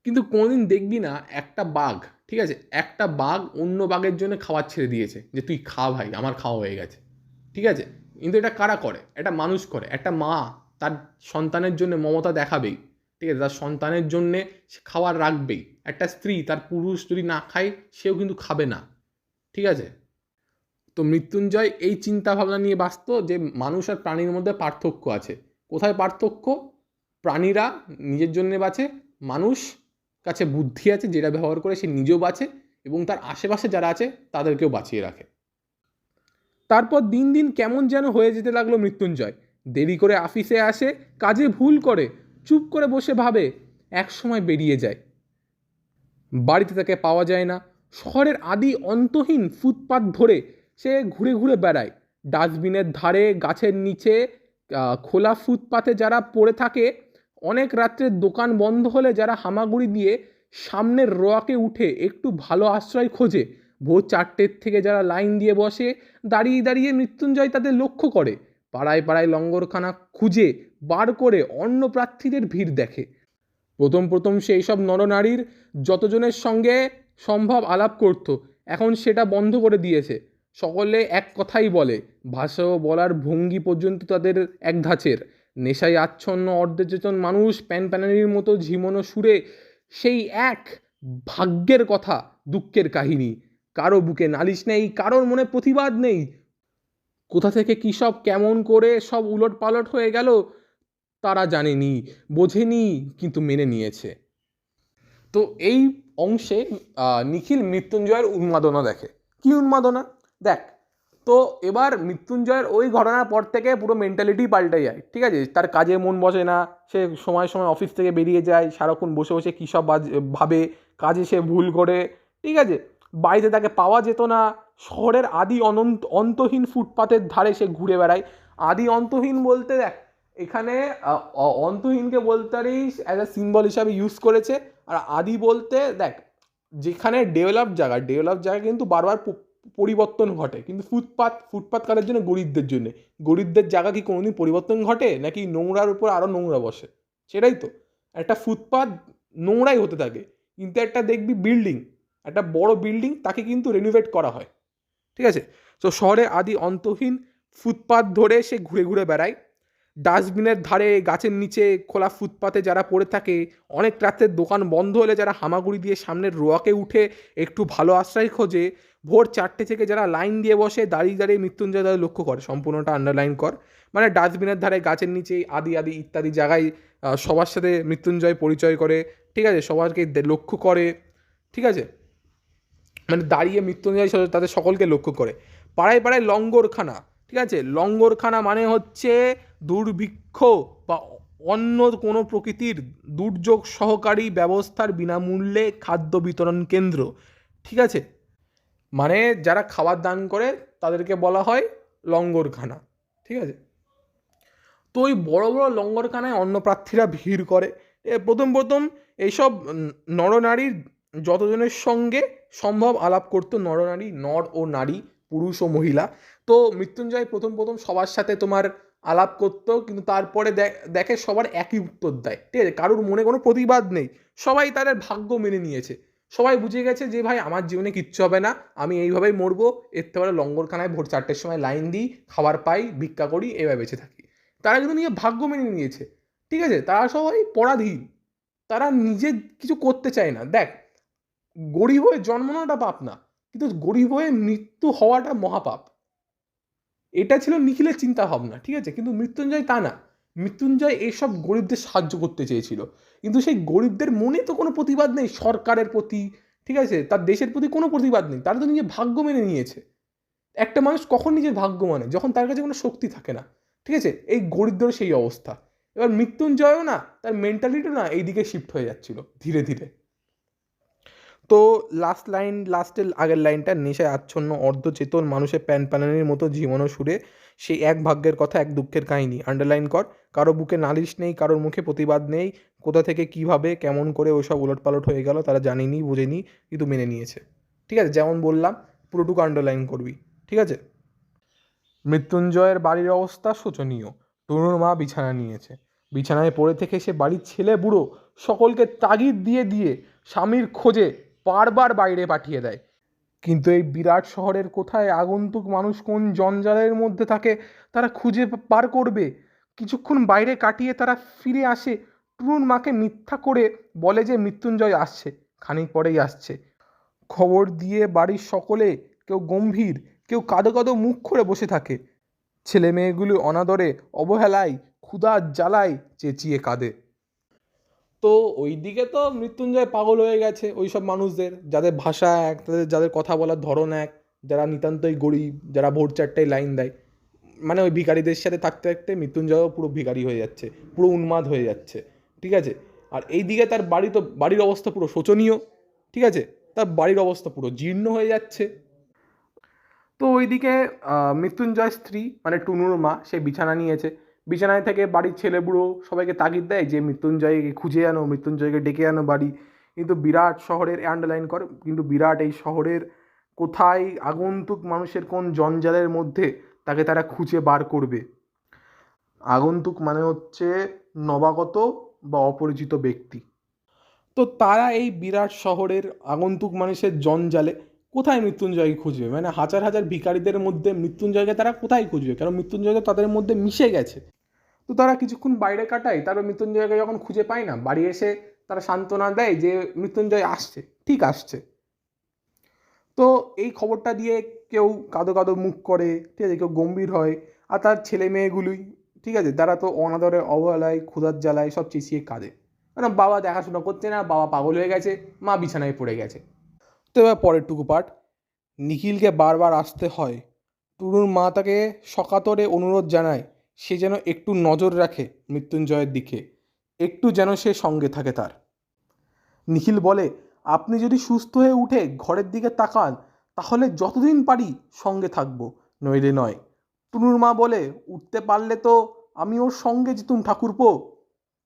কিন্তু কোনোদিন দেখবি না একটা বাঘ, ঠিক আছে, একটা বাঘ অন্য বাঘের জন্য খাবার ছেড়ে দিয়েছে যে তুই খা ভাই, আমার খাওয়া হয়ে গেছে, ঠিক আছে। কিন্তু এটা কারা করে? একটা মানুষ করে। একটা মা তার সন্তানের জন্য মমতা দেখাবেই, ঠিক আছে, তার সন্তানের জন্যে সে খাবার রাখবেই। একটা স্ত্রী তার পুরুষ যদি না খায় সেও কিন্তু খাবে না, ঠিক আছে। তো মৃত্যুঞ্জয় এই চিন্তা ভাবনা নিয়ে বাঁচত যে মানুষ আর প্রাণীর মধ্যে পার্থক্য আছে। কোথায় পার্থক্য? প্রাণীরা নিজের জন্য বাঁচে, মানুষ কাছে বুদ্ধি আছে যেটা ব্যবহার করে সে নিজেও বাঁচে এবং তার আশেপাশে যারা আছে তাদেরকেও বাঁচিয়ে রাখে। তারপর দিন দিন কেমন যেন হয়ে যেতে লাগলো মৃত্যুঞ্জয়। দেরি করে অফিসে আসে, কাজে ভুল করে, চুপ করে বসে ভাবে, এক সময় বেরিয়ে যায়। বাড়িতে তাকে পাওয়া যায় না। শহরের আদি অন্তহীন ফুটপাত ধরে সে ঘুরে ঘুরে বেড়ায়। ডাস্টবিনের ধারে, গাছের নিচে, খোলা ফুটপাতে যারা পড়ে থাকে, অনেক রাত্রে দোকান বন্ধ হলে যারা হামাগুড়ি দিয়ে সামনের রোয়াকে উঠে একটু ভালো আশ্রয় খোঁজে, ভোর 4টের থেকে যারা লাইন দিয়ে বসে, দাঁড়িয়ে দাঁড়িয়ে মৃত্যুঞ্জয় তাদের লক্ষ্য করে। পাড়ায় পাড়ায় লঙ্গরখানা খুঁজে বার করে অন্য প্রার্থীদের ভিড় দেখে। প্রথম সে এইসব নরনারীর যতজনের সঙ্গে সম্ভব আলাপ করত, এখন সেটা বন্ধ করে দিয়েছে। সকলে এক কথাই বলে, ভাষাও বলার ভঙ্গি পর্যন্ত তাদের এক ধাঁচের। নেশায় আচ্ছন্ন অর্ধচেতন মানুষ প্যানপ্যানানির মতো ঝিমোনো সুরে সেই এক ভাগ্যের কথা, দুঃখের কাহিনী। কারো বুকে নালিশ নেই, কারোর মনে প্রতিবাদ নেই। কোথা থেকে কী সব কেমন করে সব উলট পালট হয়ে গেল তারা জানেনি, বোঝেনি, কিন্তু মেনে নিয়েছে। তো এই অংশে নিখিল মৃত্যুঞ্জয়ের উন্মাদনা দেখে। কি উন্মাদনা? দেখ, তো এবার মৃত্যুঞ্জয়ের ওই ঘটনার পর থেকে পুরো মেন্টালিটি পাল্টে যায়, ঠিক আছে। তার কাজে মন বসে না, সে সময় সময় অফিস থেকে বেরিয়ে যায়, সারাক্ষণ বসে বসে কী সব ভাবে, কাজে সে ভুল করে, ঠিক আছে। বাড়িতে তাকে পাওয়া যেত না। শহরের আদি অন্তহীন ফুটপাতের ধারে সে ঘুরে বেড়ায়। আদি অন্তহীন বলতে দেখ, এখানে অন্তহীনকে বলতে পারিস অ্যাজ আ সিম্বল হিসাবে ইউজ করেছে। আর আদি বলতে দেখ, যেখানে ডেভেলপ জায়গা কিন্তু বারবার পরিবর্তন ঘটে, কিন্তু ফুটপাত কাদের জন্য? গরিবদের জন্য। গরিবদের জায়গা কি কোনোদিন পরিবর্তন ঘটে, নাকি নোংরার উপর আরও নোংরা বসে? সেটাই তো, একটা ফুটপাত নোংরাই হতে থাকে, কিন্তু একটা দেখবি বিল্ডিং, একটা বড় বিল্ডিং, তাকে কিন্তু রেনোভেট করা হয়। ঠিক আছে? তো শহরে আদি অন্তহীন ফুটপাত ধরে সে ঘুরে ঘুরে বেড়ায়, ডাস্টবিনের ধারে, গাছের নিচে, খোলা ফুটপাতে যারা পড়ে থাকে, অনেক রাতের দোকান বন্ধ হলে যারা হামাগুড়ি দিয়ে সামনের রোয়াকে উঠে একটু ভালো আশ্রয় খোঁজে, ভোর 4টে থেকে যারা লাইন দিয়ে বসে দাঁড়িয়ে দাঁড়িয়ে মৃত্যুঞ্জয় তাদের লক্ষ্য করে। সম্পূর্ণটা আন্ডারলাইন কর। মানে ডাস্টবিনের ধারে, গাছের নিচে, আদি আদি ইত্যাদি জায়গায় সবার সাথে মৃত্যুঞ্জয় পরিচয় করে। ঠিক আছে? সবাইকে লক্ষ্য করে। ঠিক আছে? মানে দাঁড়িয়ে মৃত্যুঞ্জয় তাদের সকলকে লক্ষ্য করে। পাড়ায় পাড়ায় লঙ্গরখানা। ঠিক আছে? লঙ্গরখানা মানে হচ্ছে দুর্ভিক্ষ বা অন্য কোনো প্রকৃতির দুর্যোগ সহকারী ব্যবস্থার বিনামূল্যে খাদ্য বিতরণ কেন্দ্র। ঠিক আছে? মানে যারা খাবার দান করে তাদেরকে বলা হয় লঙ্গরখানা। ঠিক আছে? তো ওই বড় বড় লঙ্গরখানায় অন্নপ্রার্থীরা ভিড় করে। প্রথম প্রথম এইসব নরনারীর যতজনের সঙ্গে সম্ভব আলাপ করতো, নর ও নারী, পুরুষ ও মহিলা। তো মৃত্যুঞ্জয় প্রথম প্রথম সবার সাথে তোমার আলাপ করতো, কিন্তু তারপরে দেখে সবার একই উত্তর দেয়। ঠিক আছে? কারোর মনে কোনো প্রতিবাদ নেই, সবাই তাদের ভাগ্য মেনে নিয়েছে। সবাই বুঝে গেছে যে ভাই আমার জীবনে কিচ্ছু হবে না, আমি এইভাবেই মরবো, এর থেকে লঙ্গরখানায় ভোর 4টের সময় লাইন দিই, খাবার পাই, ভিক্ষা করি, এভাবে বেঁচে থাকি। তারা কিন্তু নিজের ভাগ্য মেনে নিয়েছে। ঠিক আছে? তারা সবাই পরাধীন, তারা নিজে কিছু করতে চায় না। দেখ, গরিব হয়ে জন্মানোটা পাপ না, কিন্তু গরিব হয়ে মৃত্যু হওয়াটা মহাপাপ। এটা ছিল নিখিলের চিন্তা ভাবনা। ঠিক আছে? কিন্তু মৃত্যুঞ্জয় তা না। মৃত্যুঞ্জয় এইসব গরিবদের সাহায্য করতে চেয়েছিল, কিন্তু সেই গরিবদের মনে তো কোনো প্রতিবাদ নেই সরকারের প্রতি। ঠিক আছে? তার দেশের প্রতি কোনো প্রতিবাদ নেই, তারা তো নিজের ভাগ্য মেনে নিয়েছে। একটা মানুষ কখন নিজের ভাগ্য মানে? যখন তার কাছে কোনো শক্তি থাকে না। ঠিক আছে? এই গরিবদেরও সেই অবস্থা। এবার মৃত্যুঞ্জয়ও না, তার মেন্টালিটিও না এই দিকে শিফট হয়ে যাচ্ছিল ধীরে ধীরে। তো লাস্টের আগের লাইনটা, নেশায় আচ্ছন্ন অর্ধচেতন মানুষের প্যান প্যানানির মতো জীবন সুরে সেই এক ভাগ্যের কথা, এক দুঃখের কাহিনী। আন্ডারলাইন কর। কারো বুকে নালিশ নেই, কারোর মুখে প্রতিবাদ নেই, কোথা থেকে কিভাবে কেমন করে ওইসব উলটপালট হয়ে গেল তারা জানেনি, বুঝেনি, কিন্তু মেনে নিয়েছে। ঠিক আছে? যেমন বললাম, পুরোটুকু আন্ডারলাইন করবি। ঠিক আছে? মৃত্যুঞ্জয়ের বাড়ির অবস্থা শোচনীয়। তনুর মা বিছানা নিয়েছে, বিছানায় পড়ে থেকে সে বাড়ির ছেলে বুড়ো সকলকে তাগিদ দিয়ে দিয়ে স্বামীর খোঁজে বারবার বাইরে পাঠিয়ে দেয়। কিন্তু এই বিরাট শহরের কোথায় আগন্তুক মানুষ কোন জঞ্জালের মধ্যে থাকে তারা খুঁজে বার করবে? কিছুক্ষণ বাইরে কাটিয়ে তারা ফিরে আসে। টুনুর মাকে মিথ্যা করে বলে যে মৃত্যুঞ্জয় আসছে, খানিক পরেই আসছে। খবর দিয়ে বাড়ির সকলে, কেউ গম্ভীর, কেউ কাঁদো কাঁদো মুখ করে বসে থাকে। ছেলে মেয়েগুলি অনাদরে, অবহেলায়, ক্ষুধার জ্বালায় চেঁচিয়ে কাঁদে। তো ওই দিকে তো মৃত্যুঞ্জয় পাগল হয়ে গেছে ওই সব মানুষদের, যাদের ভাষা এক, যাদের কথা বলার ধরন এক, যারা নিতান্তই গরিব, যারা ভোর 4টায় লাইন দেয়। মানে ওই ভিখারিদের সাথে থাকতে থাকতে মৃত্যুঞ্জয়ও পুরো ভিখারি হয়ে যাচ্ছে, পুরো উন্মাদ হয়ে যাচ্ছে। ঠিক আছে? আর এই দিকে তার বাড়ির অবস্থা পুরো শোচনীয়। ঠিক আছে? তার বাড়ির অবস্থা পুরো জীর্ণ হয়ে যাচ্ছে। তো ওইদিকে মৃত্যুঞ্জয় স্ত্রী মানে টুনুর মা সে বিছানা নিয়েছে। বিছানায় থেকে বাড়ির ছেলে বুড়ো সবাইকে তাগিদ দেয় যে মৃত্যুঞ্জয়কে খুঁজে আনো, মৃত্যুঞ্জয়কে ডেকে আনো বাড়ি। কিন্তু বিরাট শহরের, আন্ডারলাইন করে, কিন্তু বিরাট এই শহরের কোথায় আগন্তুক মানুষের কোন জঞ্জালের মধ্যে তাকে তারা খুঁজে বার করবে? আগন্তুক মানে হচ্ছে নবাগত বা অপরিচিত ব্যক্তি। তো তারা এই বিরাট শহরের আগন্তুক মানুষের জঞ্জালে কোথায় মৃত্যুঞ্জয়কে খুঁজবে? মানে হাজার হাজার ভিখারিদের মধ্যে মৃত্যুঞ্জয়কে তারা কোথায় খুঁজবে? কারণ মৃত্যুঞ্জয় তো তাদের মধ্যে মিশে গেছে। তো তারা কিছুক্ষণ বাইরে কাটায়, তারপর মৃত্যুঞ্জয়কে যখন খুঁজে পায় না, বাড়ি এসে তারা সান্ত্বনা দেয় যে মৃত্যুঞ্জয় আসছে, ঠিক আসছে। তো এই খবরটা দিয়ে কেউ কাঁদো কাঁদো মুখ করে, ঠিক আছে, কেউ গম্ভীর হয়। আর তার ছেলে মেয়েগুলোই, ঠিক আছে, তারা তো অনাদরে, অবহেলায়, ক্ষুধার জ্বালায় সব চেঁচিয়ে কাঁদে। মানে বাবা দেখাশোনা করছে না, বাবা পাগল হয়ে গেছে, মা বিছানায় পড়ে গেছে। তো এবার পরের টুকু পাঠ। নিখিলকে বারবার আসতে হয়। টুনুর মা তাকে সকাতরে অনুরোধ জানায় সে যেন একটু নজর রাখে মৃত্যুঞ্জয়ের দিকে, একটু যেন সে সঙ্গে থাকে তার। নিখিল বলে, আপনি যদি সুস্থ হয়ে উঠে ঘরের দিকে তাকান তাহলে যতদিন পারি সঙ্গে থাকবো, নইলে নয়। টুনুর মা বলে, উঠতে পারলে তো আমি ওর সঙ্গে যেতুম ঠাকুরপো।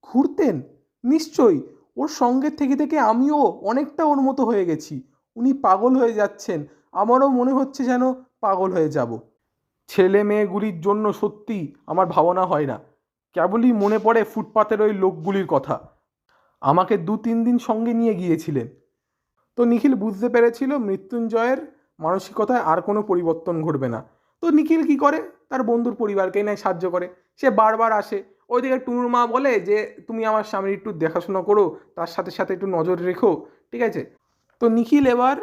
ঘুরতেন? নিশ্চয়ই। ওর সঙ্গে থেকে থেকে আমিও অনেকটা ওর মতো হয়ে গেছি। উনি পাগল হয়ে যাচ্ছেন, আমারও মনে হচ্ছে যেন পাগল হয়ে যাব। ছেলে মেয়েগুলির জন্য সত্যি আমার ভাবনা হয় না, কেবলই মনে পড়ে ফুটপাতের ওই লোকগুলির কথা। আমাকে 2-3 দিন সঙ্গে নিয়ে গিয়েছিলেন। তো নিখিল বুঝতে পেরেছিল মৃত্যুঞ্জয়ের মানসিকতায় আর কোনো পরিবর্তন ঘটবে না। তো নিখিল কি করে, তার বন্ধুর পরিবারকেই নাই সাহায্য করে। সে বারবার আসে। ওইদিকে টুনুর মা বলে যে তুমি আমার স্বামীর একটু দেখাশোনা করো, তার সাথে সাথে একটু নজর রেখো, ঠিক আছে। তো নিখিল এবার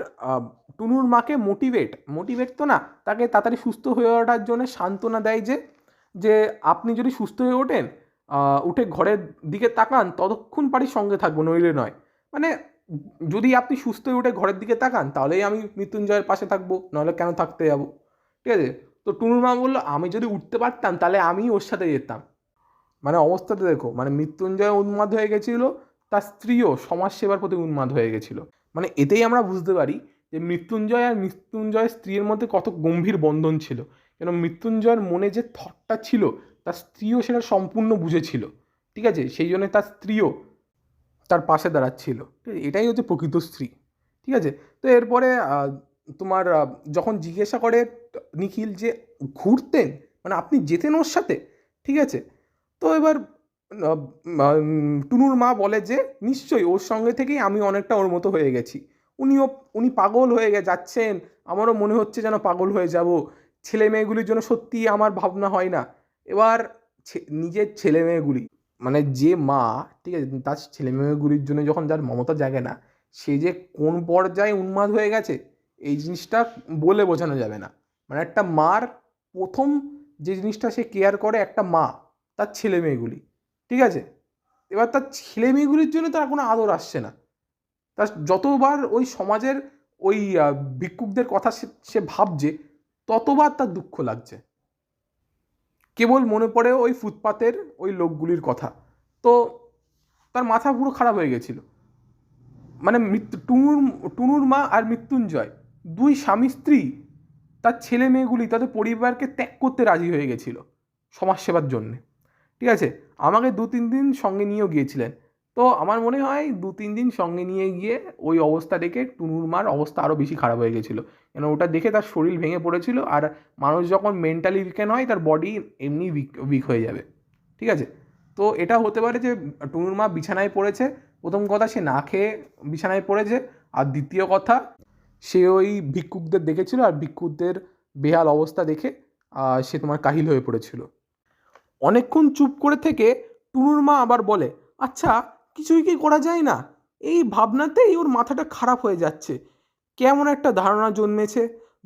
টুনুর মাকে মোটিভেট তো না, তাকে তাড়াতাড়ি সুস্থ হয়ে ওঠার জন্য সান্ত্বনা দেয় যে যে আপনি যদি সুস্থ হয়ে ওঠেন, উঠে ঘরের দিকে তাকান, ততক্ষণ পারি সঙ্গে থাকবো, নইলে নয়। মানে যদি আপনি সুস্থ হয়ে উঠে ঘরের দিকে তাকান তাহলেই আমি মৃত্যুঞ্জয়ের পাশে থাকবো, নাহলে কেন থাকতে যাবো, ঠিক আছে। তো টুনুর মা বললো আমি যদি উঠতে পারতাম তাহলে আমি ওর সাথে যেতাম। মানে অবস্থাটা দেখো, মানে মৃত্যুঞ্জয় উন্মাদ হয়ে গেছিল, তার স্ত্রীও সমাজসেবার প্রতি উন্মাদ হয়ে গেছিল। মানে এতেই আমরা বুঝতে পারি যে মৃত্যুঞ্জয় আর মৃত্যুঞ্জয়ের স্ত্রীর মধ্যে কত গম্ভীর বন্ধন ছিল। কেন মৃত্যুঞ্জয়ের মনে যে থটটা ছিল তার স্ত্রীও সেটা সম্পূর্ণ বুঝেছিল, ঠিক আছে। সেই জন্য তার স্ত্রীও তার পাশে দাঁড়াচ্ছিল, ঠিক আছে। এটাই হচ্ছে প্রকৃত স্ত্রী, ঠিক আছে। তো এরপরে তোমার যখন জিজ্ঞাসা করে নিখিল যে ঘুরতেন, মানে আপনি যেতেন ওর সাথে, ঠিক আছে। তো এবার টুনুর মা বলে যে নিশ্চয়ই ওর সঙ্গে থেকেই আমি অনেকটা ওর মতো হয়ে গেছি। উনি পাগল হয়ে যাচ্ছেন, আমারও মনে হচ্ছে যেন পাগল হয়ে যাব। ছেলে মেয়েগুলির জন্য সত্যিই আমার ভাবনা হয় না। এবার নিজের ছেলে মেয়েগুলি, মানে যে মা, ঠিক আছে, তার ছেলে মেয়েগুলির জন্য যখন যার মমতা জাগে না, সে যে কোন পর্যায়ে উন্মাদ হয়ে গেছে এই জিনিসটা বলে বোঝানো যাবে না। মানে একটা মার প্রথম যে জিনিসটা সে কেয়ার করে একটা মা, তার ছেলে মেয়েগুলি, ঠিক আছে। এবার তার ছেলে মেয়েগুলির জন্য তার কোনো আদর আসছে না। তার যতবার ওই সমাজের ওই ভিক্ষুকদের কথা সে ভাবছে, ততবার তার দুঃখ লাগছে। কেবল মনে পড়ে ওই ফুটপাতের ওই লোকগুলির কথা। তো তার মাথা পুরো খারাপ হয়ে গেছিল। মানে টুনুর মা আর মৃত্যুঞ্জয় দুই স্বামী স্ত্রী তার ছেলে মেয়েগুলি তাদের পরিবারকে ত্যাগ করতে রাজি হয়ে গেছিল সমাজসেবার জন্যে, ঠিক আছে। আমাকে 2-3 দিন সঙ্গে নিয়েও গিয়েছিলেন। তো আমার মনে হয় 2-3 দিন সঙ্গে নিয়ে গিয়ে ওই অবস্থা দেখে টুনুর মার অবস্থা আরও বেশি খারাপ হয়ে গেছিলো। কেন ওটা দেখে তার শরীর ভেঙে পড়েছিল। আর মানুষ যখন মেন্টালি উইকেন হয় তার বডি এমনি উইক হয়ে যাবে, ঠিক আছে। তো এটা হতে পারে যে টুনুর মা বিছানায় পড়েছে, প্রথম কথা সে না খেয়ে বিছানায় পড়েছে, আর দ্বিতীয় কথা সে ওই ভিক্ষুকদের দেখেছিল, আর ভিক্ষুকদের বেহাল অবস্থা দেখে সে তোমার কাহিল হয়ে পড়েছিল। অনেকক্ষণ চুপ করে থেকে টুনুর মা আবার বলে আচ্ছা, কিছুই কি করা যায় না? এই ভাবনাতেই ওর মাথাটা খারাপ হয়ে যাচ্ছে। কেমন একটা ধারণা জন্মেছে,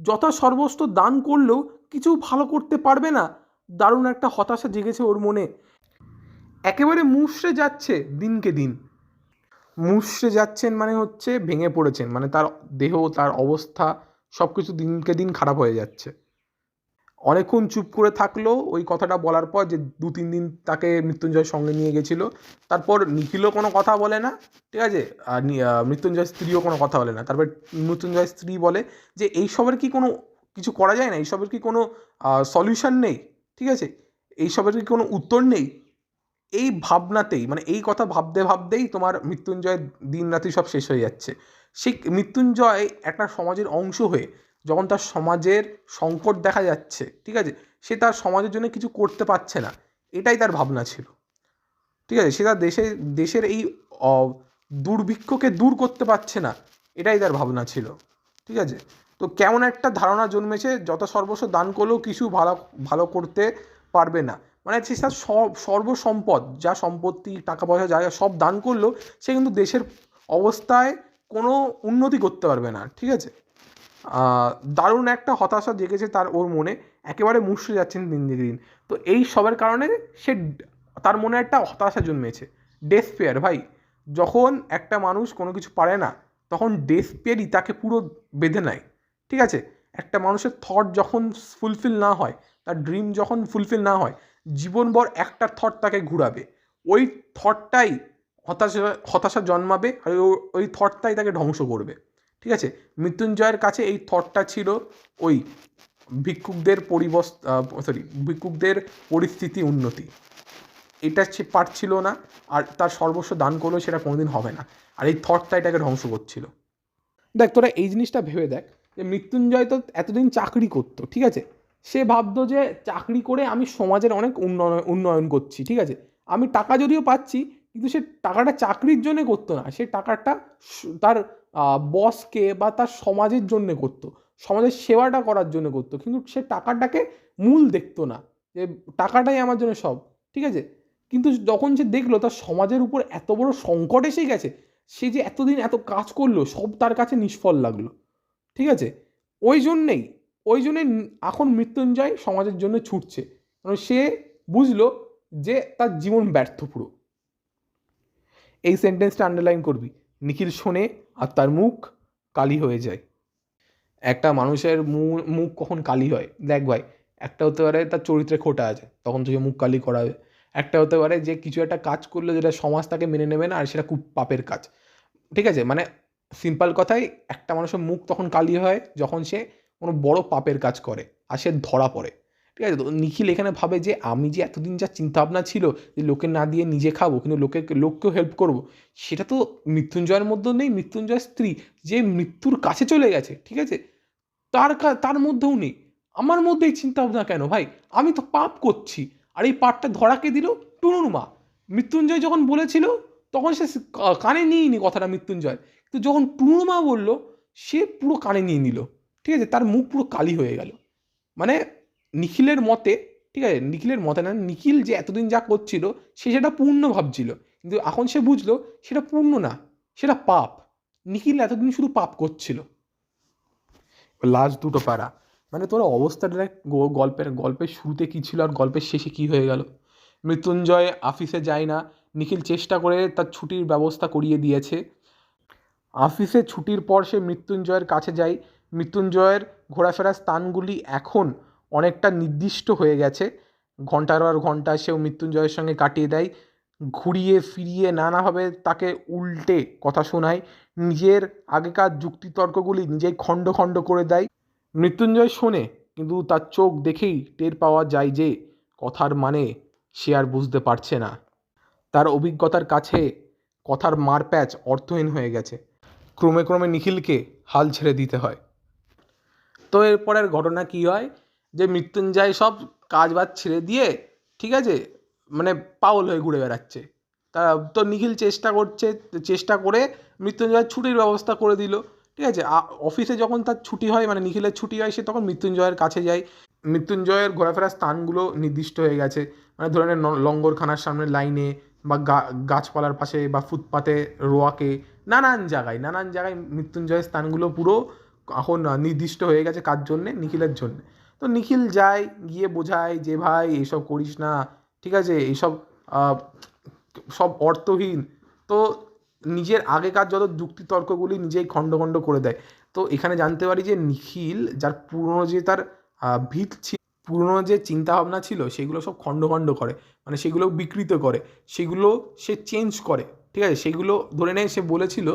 যথা সর্বস্ব দান করলেও কিছু ভালো করতে পারবে না। দারুণ একটা হতাশা জেগেছে ওর মনে। একেবারে মুষড়ে যাচ্ছে দিনকে দিন। মুষড়ে যাচ্ছেন মানে হচ্ছে ভেঙে পড়েছেন, মানে তার দেহ, তার অবস্থা সব কিছু দিনকে দিন খারাপ হয়ে যাচ্ছে। অনেকক্ষণ চুপ করে থাকলো ওই কথাটা বলার পর, যে 2-3 দিন তাকে মৃত্যুঞ্জয়ের সঙ্গে নিয়ে গেছিলো। তারপর নিখিলও কোনো কথা বলে না, ঠিক আছে। আর মৃত্যুঞ্জয়ের স্ত্রীও কোনো কথা বলে না। তারপর মৃত্যুঞ্জয়ের স্ত্রী বলে যে এইসবের কি কোনো কিছু করা যায় না, এইসবের কি কোনো সলিউশন নেই, ঠিক আছে, এইসবের কি কোনো উত্তর নেই? এই ভাবনাতেই, মানে এই কথা ভাবতে ভাবতেই তোমার মৃত্যুঞ্জয়ের দিন রাতি সব শেষ হয়ে যাচ্ছে। সেই মৃত্যুঞ্জয় একটা সমাজের অংশ হয়ে যখন তার সমাজের সংকট দেখা যাচ্ছে, ঠিক আছে, সে তার সমাজের জন্য কিছু করতে পারছে না, এটাই তার ভাবনা ছিল, ঠিক আছে। সে তার দেশের এই দুর্ভিক্ষকে দূর করতে পারছে না, এটাই তার ভাবনা ছিল, ঠিক আছে। তো কেমন একটা ধারণা জন্মেছে, যত সর্বস্ব দান করলেও কিছু ভালো ভালো করতে পারবে না। মানে সে তার সর্বসম্পদ, যা সম্পত্তি টাকা পয়সা যা সব দান করলেও সে কিন্তু দেশের অবস্থায় কোনো উন্নতি করতে পারবে না, ঠিক আছে। দারুণ একটা হতাশা জেগেছে ওর মনে, একেবারে মুষড়ে যাচ্ছেন দিন দিন। তো এই সবের কারণে সে তার মনে একটা হতাশা জন্মেছে, ডেসপেয়ার। ভাই, যখন একটা মানুষ কোনো কিছু পারে না তখন ডেসপেয়ারই তাকে পুরো বেঁধে নেয়, ঠিক আছে। একটা মানুষের থট যখন ফুলফিল না হয়, তার ড্রিম যখন ফুলফিল না হয়, জীবনভর একটা থট তাকে ঘুরাবে। ওই থটটাই হতাশা জন্মাবে, আর ওই থটটাই তাকে ধ্বংস করবে, ঠিক আছে। মৃত্যুঞ্জয়ের কাছে এই থটটা ছিল ওই ভিক্ষুকদের পরিস্থিতি উন্নতি, এটা সে পারছিল না, আর তার সর্বস্ব দান করলেও সেটা কোনোদিন হবে না, আর এই থটটা এটাকে ধ্বংস করছিল। দেখ তোরা এই জিনিসটা ভেবে দেখ যে মৃত্যুঞ্জয় তো এতদিন চাকরি করতো, ঠিক আছে, সে ভাবতো যে চাকরি করে আমি সমাজের অনেক উন্নয়ন করছি, ঠিক আছে, আমি টাকা যদিও পাচ্ছি, কিন্তু সে টাকাটা চাকরির জন্য করতো না, সে টাকাটা তার বসকে বা তার সমাজের জন্য করতো, সমাজের সেবাটা করার জন্য করতো, কিন্তু সে টাকাটাকে মূল দেখতো না যে টাকাটাই আমার জন্য সব, ঠিক আছে। কিন্তু যখন সে দেখলো তার সমাজের উপর এত বড় সংকট এসে গেছে, সে যে এতদিন এত কাজ করলো সব তার কাছে নিষ্ফল লাগলো, ঠিক আছে। ওই জন্যেই ওই জন্যে এখন মৃত্যুঞ্জয় সমাজের জন্য ছুটছে, কারণ সে বুঝলো যে তার জীবন ব্যর্থ পুরো। এই সেন্টেন্সটা আন্ডারলাইন করবি। নিখিল শোনে আর তার মুখ কালি হয়ে যায়। একটা মানুষের মুখ কখন কালি হয় দেখ ভাই, একটা হতে পারে তার চরিত্রে খোটা আছে, তখন থেকে মুখ কালি করাবে। একটা হতে পারে যে কিছু একটা কাজ করলো যেটা সমাজ তাকে মেনে নেবে না, আর সেটা খুব পাপের কাজ, ঠিক আছে। মানে সিম্পল কথাই, একটা মানুষের মুখ তখন কালি হয় যখন সে কোনো বড় পাপের কাজ করে আর সে ধরা পড়ে, ঠিক আছে। তো নিখিল এখানে ভাবে যে আমি যে এতদিন যা চিন্তাভাবনা ছিল যে লোকে না দিয়ে নিজে খাবো, কিন্তু লোককেও হেল্প করব, সেটা তো মৃত্যুঞ্জয়ের মধ্যেও নেই। মৃত্যুঞ্জয়ের স্ত্রী যে মৃত্যুর কাছে চলে গেছে, ঠিক আছে, তার মধ্যেও নেই। আমার মধ্যে এই চিন্তাভাবনা কেন ভাই? আমি তো পাপ করছি, আর এই পাপটা ধরাকে দিল টুনুর মা। মৃত্যুঞ্জয় যখন বলেছিল তখন সে কানে নিয়েনি কথাটা মৃত্যুঞ্জয়, কিন্তু যখন টুনুর মা বললো সে পুরো কানে নিয়ে নিল, ঠিক আছে, তার মুখ পুরো কালি হয়ে গেল। মানে নিখিলের মতে, ঠিক আছে, নিখিলের মতে না, নিখিল যে এতদিন যা করছিল সে সেটা পূর্ণ ভাবছিল, কিন্তু এখন সে বুঝলো সেটা পূর্ণ না, সেটা পাপ। নিখিল এতদিন শুধু পাপ করছিল। লাস্ট দুটো প্যারা, মানে তোরা অবস্থাটা দেখ, গল্পের শুরুতে কী ছিল আর গল্পের শেষে কী হয়ে গেল। মৃত্যুঞ্জয় অফিসে যায় না, নিখিল চেষ্টা করে তার ছুটির ব্যবস্থা করিয়ে দিয়েছে। অফিসে ছুটির পর সে মৃত্যুঞ্জয়ের কাছে যায়। মৃত্যুঞ্জয়ের ঘোরাফেরার স্থানগুলি এখন অনেকটা নির্দিষ্ট হয়ে গেছে, ঘন্টার পর ঘন্টা সেও মৃত্যুঞ্জয়ের সঙ্গে কাটিয়ে দেয়, ঘুরিয়ে ফিরিয়ে নানাভাবে তাকে উল্টে কথা শোনায়, নিজের আগেকার যুক্তিতর্কগুলি নিজেই খণ্ড খণ্ড করে দেয়। মৃত্যুঞ্জয় শোনে, কিন্তু তার চোখ দেখেই টের পাওয়া যায় যে কথার মানে সে আর বুঝতে পারছে না। তার অভিজ্ঞতার কাছে কথার মারপ্যাচ অর্থহীন হয়ে গেছে। ক্রমে ক্রমে নিখিলকে হাল ছেড়ে দিতে হয়। তো এরপরের ঘটনা কী হয়, যে মৃত্যুঞ্জয় সব কাজ বাজ ছেড়ে দিয়ে, ঠিক আছে, মানে পাগল হয়ে ঘুরে বেড়াচ্ছে। তা তো নিখিল চেষ্টা করে মৃত্যুঞ্জয়ের ছুটির ব্যবস্থা করে দিল, ঠিক আছে। অফিসে যখন তার ছুটি হয়, মানে নিখিলের ছুটি হয়, সে তখন মৃত্যুঞ্জয়ের কাছে যায়। মৃত্যুঞ্জয়ের ঘোরাফেরার স্থানগুলো নির্দিষ্ট হয়ে গেছে, মানে ধরে নে লঙ্গরখানার সামনে লাইনে, বা গাছপালার পাশে, বা ফুটপাতে, রোয়াকে, নানান জায়গায় মৃত্যুঞ্জয়ের স্থানগুলো পুরো এখন নির্দিষ্ট হয়ে গেছে কার জন্যে, নিখিলের জন্যে। তো নিখিল যায়, গিয়ে বোঝায় যে ভাই এইসব করিস না, ঠিক আছে, এইসব সব অর্থহীন। তো নিজের আগেকার যত যুক্তিতর্কগুলি নিজেই খণ্ড খণ্ড করে দেয়। তো এখানে জানতে পারি যে নিখিল, যার পুরনো যে তার ভিত ছিল, পুরনো যে চিন্তাভাবনা ছিল, সেগুলো সব খণ্ড খণ্ড করে, মানে সেগুলো বিকৃত করে, সেগুলো সে চেঞ্জ করে, ঠিক আছে। সেগুলো ধরে নেয়, সে বলেছিল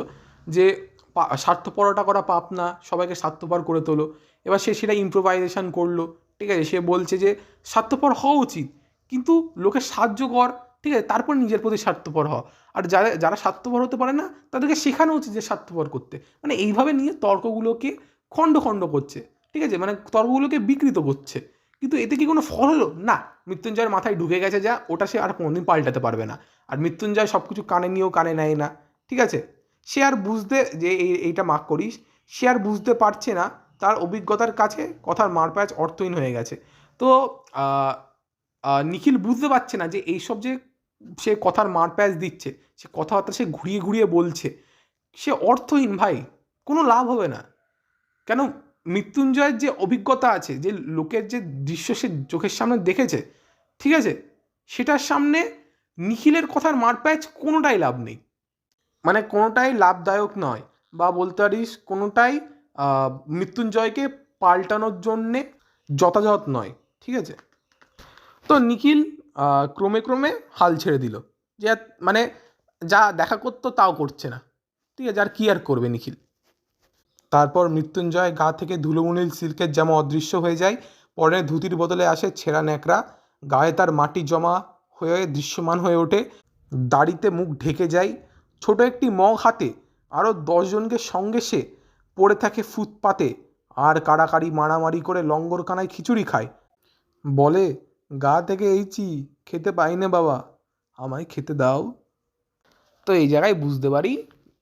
যে স্বার্থপরতা করা পাপ না, সবাইকে স্বার্থপর করে তোলো। এবার সে সেটা ইম্প্রোভাইজেশন করলো, ঠিক আছে। সে বলছে যে স্বার্থপর হওয়া উচিত, কিন্তু লোকের সাহায্য কর, ঠিক আছে, তারপর নিজের প্রতি স্বার্থপর হওয়া। আর যারা স্বার্থপর হতে পারে না তাদেরকে শেখানো উচিত যে স্বার্থপর করতে। মানে এইভাবে নিয়ে তর্কগুলোকে খণ্ড খণ্ড করছে, ঠিক আছে, মানে তর্কগুলোকে বিকৃত করছে। কিন্তু এতে কি কোনো ফল হলো না? মৃত্যুঞ্জয়ের মাথায় ঢুকে গেছে যা, ওটা সে আর কোনোদিন পাল্টাতে পারবে না। আর মৃত্যুঞ্জয় সব কিছু কানে নিয়েও কানে নেয় না, ঠিক আছে। সে আর বুঝতে, যে এইটা মার্ক করিস, সে আর বুঝতে পারছে না, তার অভিজ্ঞতার কাছে কথার মারপ্যাচ অর্থহীন হয়ে গেছে। তো নিখিল বুঝতে পারছে না যে এইসব যে সে কথার মারপ্যাচ দিচ্ছে, সে কথাবার্তা সে ঘুরিয়ে ঘুরিয়ে বলছে, সে অর্থহীন ভাই, কোনো লাভ হবে না। কেন? মৃত্যুঞ্জয়ের যে অভিজ্ঞতা আছে, যে লোকের যে দৃশ্য সে চোখের সামনে দেখেছে, ঠিক আছে, সেটার সামনে নিখিলের কথার মারপ্যাচ কোনোটাই লাভ নেই, মানে কোনোটাই লাভদায়ক নয়, বা বলতে পারিস কোনোটাই মৃত্যুঞ্জয়কে পাল্টানোর জন্যে যথাযথ নয়, ঠিক আছে। তো নিখিল ক্রমে ক্রমে হাল ছেড়ে দিল, যে মানে যা দেখা করতো তাও করছে না, ঠিক আছে, আর কি আর করবে নিখিল। তারপর মৃত্যুঞ্জয় গা থেকে ধুলোমুনিল সিল্কের জামা অদৃশ্য হয়ে যায়। পরে ধুতির বদলে আসে ছেঁড়া ন্যাকড়া, গায়ে তার মাটি জমা হয়ে দৃশ্যমান হয়ে ওঠে, দাড়িতে মুখ ঢেকে যায়। ছোট একটি মগ হাতে আরও 10 জনকে সঙ্গে সে পড়ে থাকে ফুটপাতে আর কাড়াকাড়ি মারামারি করে লঙ্গরখানায় খিচুড়ি খায়। বলে, গা থেকে এইছি, খেতে পাই না বাবা, আমায় খেতে দাও। তো এই জায়গায় বুঝতে পারি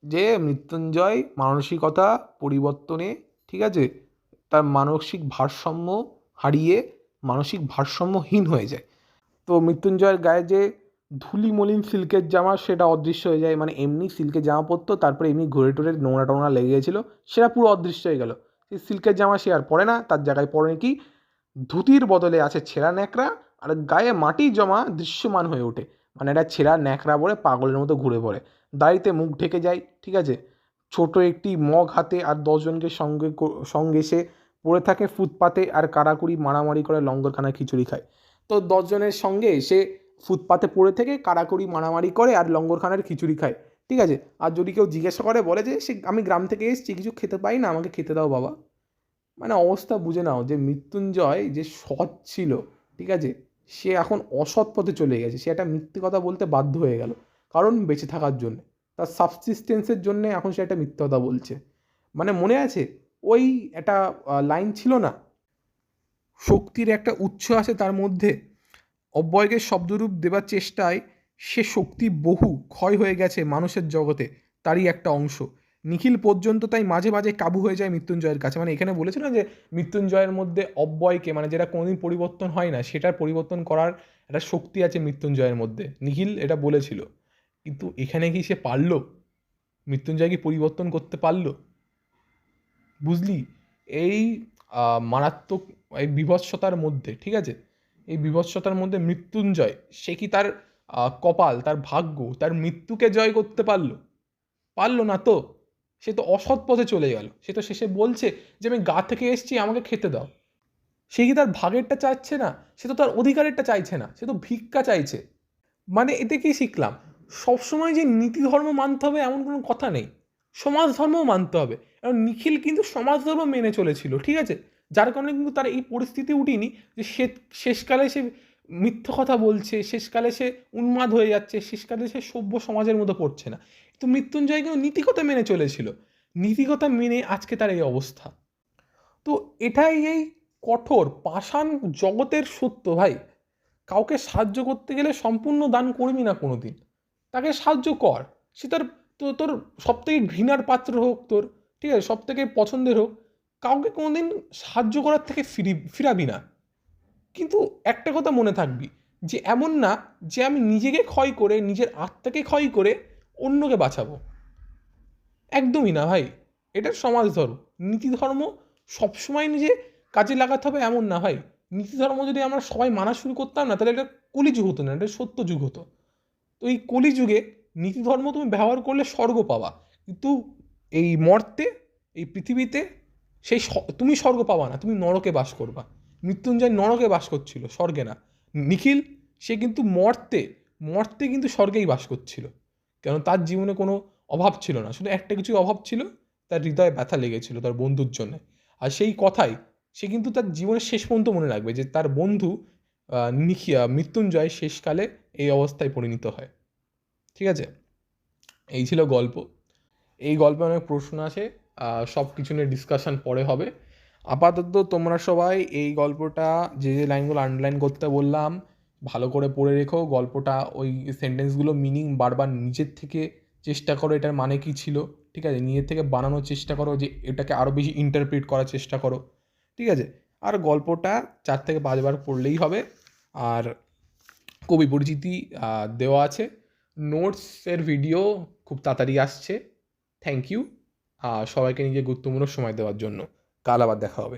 যে মৃত্যুঞ্জয় মানসিকতা পরিবর্তনে, ঠিক আছে, তার মানসিক ভারসাম্য হারিয়ে মানসিক ভারসাম্যহীন হয়ে যায়। তো মৃত্যুঞ্জয়ের গায়ে যে ধুলি মলিন সিল্কের জামা সেটা অদৃশ্য হয়ে যায়, মানে এমনি সিল্কের জামা পরতো, তারপরে এমনি ঘুরে টুরে নোংরা টোংরা লেগে গেছিলো, সেটা পুরো অদৃশ্য হয়ে গেল। সেই সিল্কের জামা সে আর পরে না, তার জায়গায় পরে কি ধুতির বদলে আছে ছেঁড়া ন্যাকড়া, আর গায়ে মাটি জমা দৃশ্যমান হয়ে ওঠে, মানে এটা ছেঁড়া ন্যাকড়া পরে পাগলের মতো ঘুরে পড়ে, দাড়িতে মুখ ঢেকে যায়, ঠিক আছে। ছোট একটি মগ হাতে আর 10 জনকে সঙ্গে সে পড়ে থাকে ফুটপাতে আর কাড়াকুড়ি মারামারি করে লঙ্গরখানায় খিচুড়ি খায়। তো 10 জনের সঙ্গে সে ফুটপাতে পড়ে থেকে কাড়াকুড়ি মারামারি করে আর লঙ্গরখানার খিচুড়ি খায়, ঠিক আছে। আর যদি কেউ জিজ্ঞাসা করে, বলে যে সে আমি গ্রাম থেকে এসেছি, কিছু খেতে পাই না, আমাকে খেতে দাও বাবা। মানে অবস্থা বুঝে নাও যে মৃত্যুঞ্জয় যে সৎ ছিল, ঠিক আছে, সে এখন অসৎ পথে চলে গেছে। সে একটা মিথ্যে কথা বলতে বাধ্য হয়ে গেল, কারণ বেঁচে থাকার জন্য, তার সাবসিস্টেন্সের জন্য এখন সে একটা মিথ্যে কথা বলছে। মানে মনে আছে ওই একটা লাইন ছিল না, শক্তির একটা উৎস আছে তার মধ্যে, অব্যয়কে শব্দরূপ দেবার চেষ্টায় সে শক্তি বহু ক্ষয় হয়ে গেছে মানুষের জগতে, তারই একটা অংশ। নিখিল পর্যন্ত তাই মাঝে মাঝে কাবু হয়ে যায় মৃত্যুঞ্জয়ের কাছে। মানে এখানে বলেছে না যে মৃত্যুঞ্জয়ের মধ্যে অব্যয়কে, মানে যেটা কোনোদিন পরিবর্তন হয় না, সেটার পরিবর্তন করার একটা শক্তি আছে মৃত্যুঞ্জয়ের মধ্যে, নিখিল এটা বলেছিল। কিন্তু এখানে কি সে পারলো? মৃত্যুঞ্জয় কি পরিবর্তন করতে পারলো? বুঝলি, এই মারাত্মক এই বিভৎসতার মধ্যে, ঠিক আছে, এই বিভৎসতার মধ্যে মৃত্যুঞ্জয় সে কি তার কপাল, তার ভাগ্য, তার মৃত্যুকে জয় করতে পারলো? পারলো না তো। সে তো অসৎ পথে চলে গেল। সে তো শেষে বলছে যে আমি গা থেকে এসেছি, আমাকে খেতে দাও। সে কি তার ভাগেরটা চাইছে না? সে তো তার অধিকারেরটা চাইছে না, সে তো ভিক্ষা চাইছে। মানে এতে কি শিখলাম? সবসময় যে নীতি ধর্ম মানতে হবে এমন কোনো কথা নেই, সমাজ ধর্মও মানতে হবে। কারণ নিখিল কিন্তু সমাজ ধর্ম মেনে চলেছিল, ঠিক আছে, যার কারণে কিন্তু তার এই পরিস্থিতি উঠিনি যে সে শেষকালে সে মিথ্যে কথা বলছে, শেষকালে সে উন্মাদ হয়ে যাচ্ছে, শেষকালে সে সভ্য সমাজের মতো পড়ছে না। কিন্তু মৃত্যুঞ্জয় কিন্তু নীতিকথা মেনে চলেছিল, নীতিকথা মেনে আজকে তার এই অবস্থা। তো এটাই এই কঠোর পাষাণ জগতের সত্য ভাই। কাউকে সাহায্য করতে গেলে সম্পূর্ণ দান করবি না কোনো দিন, তাকে সাহায্য কর। সে তার তোর সব থেকে ঘৃণার পাত্র হোক তোর, ঠিক আছে, সব থেকে পছন্দের হোক, কাউকে কোনো দিন সাহায্য করার থেকে ফিরাবি না। কিন্তু একটা কথা মনে থাকবি, যে এমন না যে আমি নিজেকে ক্ষয় করে, নিজের আত্মাকে ক্ষয় করে অন্যকে বাঁচাবো। একদমই না ভাই, এটার সমাজ ধর্ম। নীতি ধর্ম সবসময় নিজে কাজে লাগাতে হবে এমন না ভাই। নীতি ধর্ম যদি আমরা সবাই মানা শুরু করতাম না, তাহলে এটা কলিযুগ হতো না, এটা সত্য যুগ হতো। তো এই কলিযুগে নীতি ধর্ম তুমি ব্যবহার করলে স্বর্গ পাবা, কিন্তু এই মর্তে, এই পৃথিবীতে সেই তুমি স্বর্গ পাবা না, তুমি নরকে বাস করবা। মৃত্যুঞ্জয় নরকে বাস করছিল, স্বর্গে না। নিখিল সে কিন্তু মর্তে, মর্তে কিন্তু স্বর্গেই বাস করছিল, কেন তার জীবনে কোনো অভাব ছিল না, শুধু একটা কিছু অভাব ছিল, তার হৃদয়ে ব্যথা লেগেছিল তার বন্ধুর জন্য। আর সেই কথাই সে কিন্তু তার জীবনের শেষ পর্যন্ত মনে রাখবে, যে তার বন্ধু মৃত্যুঞ্জয় শেষকালে এই অবস্থায় পরিণত হয়। ঠিক আছে, এই ছিল গল্প। এই গল্পে অনেক প্রশ্ন আছে, সব কিছু নিয়ে ডিসকাশন পরে হবে। আপাতত তোমরা সবাই এই গল্পটা যে যে লাইনগুলো আন্ডারলাইন করতে বললাম ভালো করে পড়ে রেখো। গল্পটা ওই সেন্টেন্সগুলো মিনিং বারবার নিজের থেকে চেষ্টা করো, এটার মানে কী ছিল, ঠিক আছে, নিজের থেকে বানানোর চেষ্টা করো, যে এটাকে আরও বেশি ইন্টারপ্রিট করার চেষ্টা করো, ঠিক আছে। আর গল্পটা 4 থেকে 5 বার পড়লেই হবে। আর কবি পরিচিতি দেওয়া আছে, নোটসের ভিডিও খুব তাড়াতাড়ি আসছে। থ্যাংক ইউ সবাইকে নিজের গুরুত্বপূর্ণ সময় দেওয়ার জন্য। কাল আবার দেখা হবে।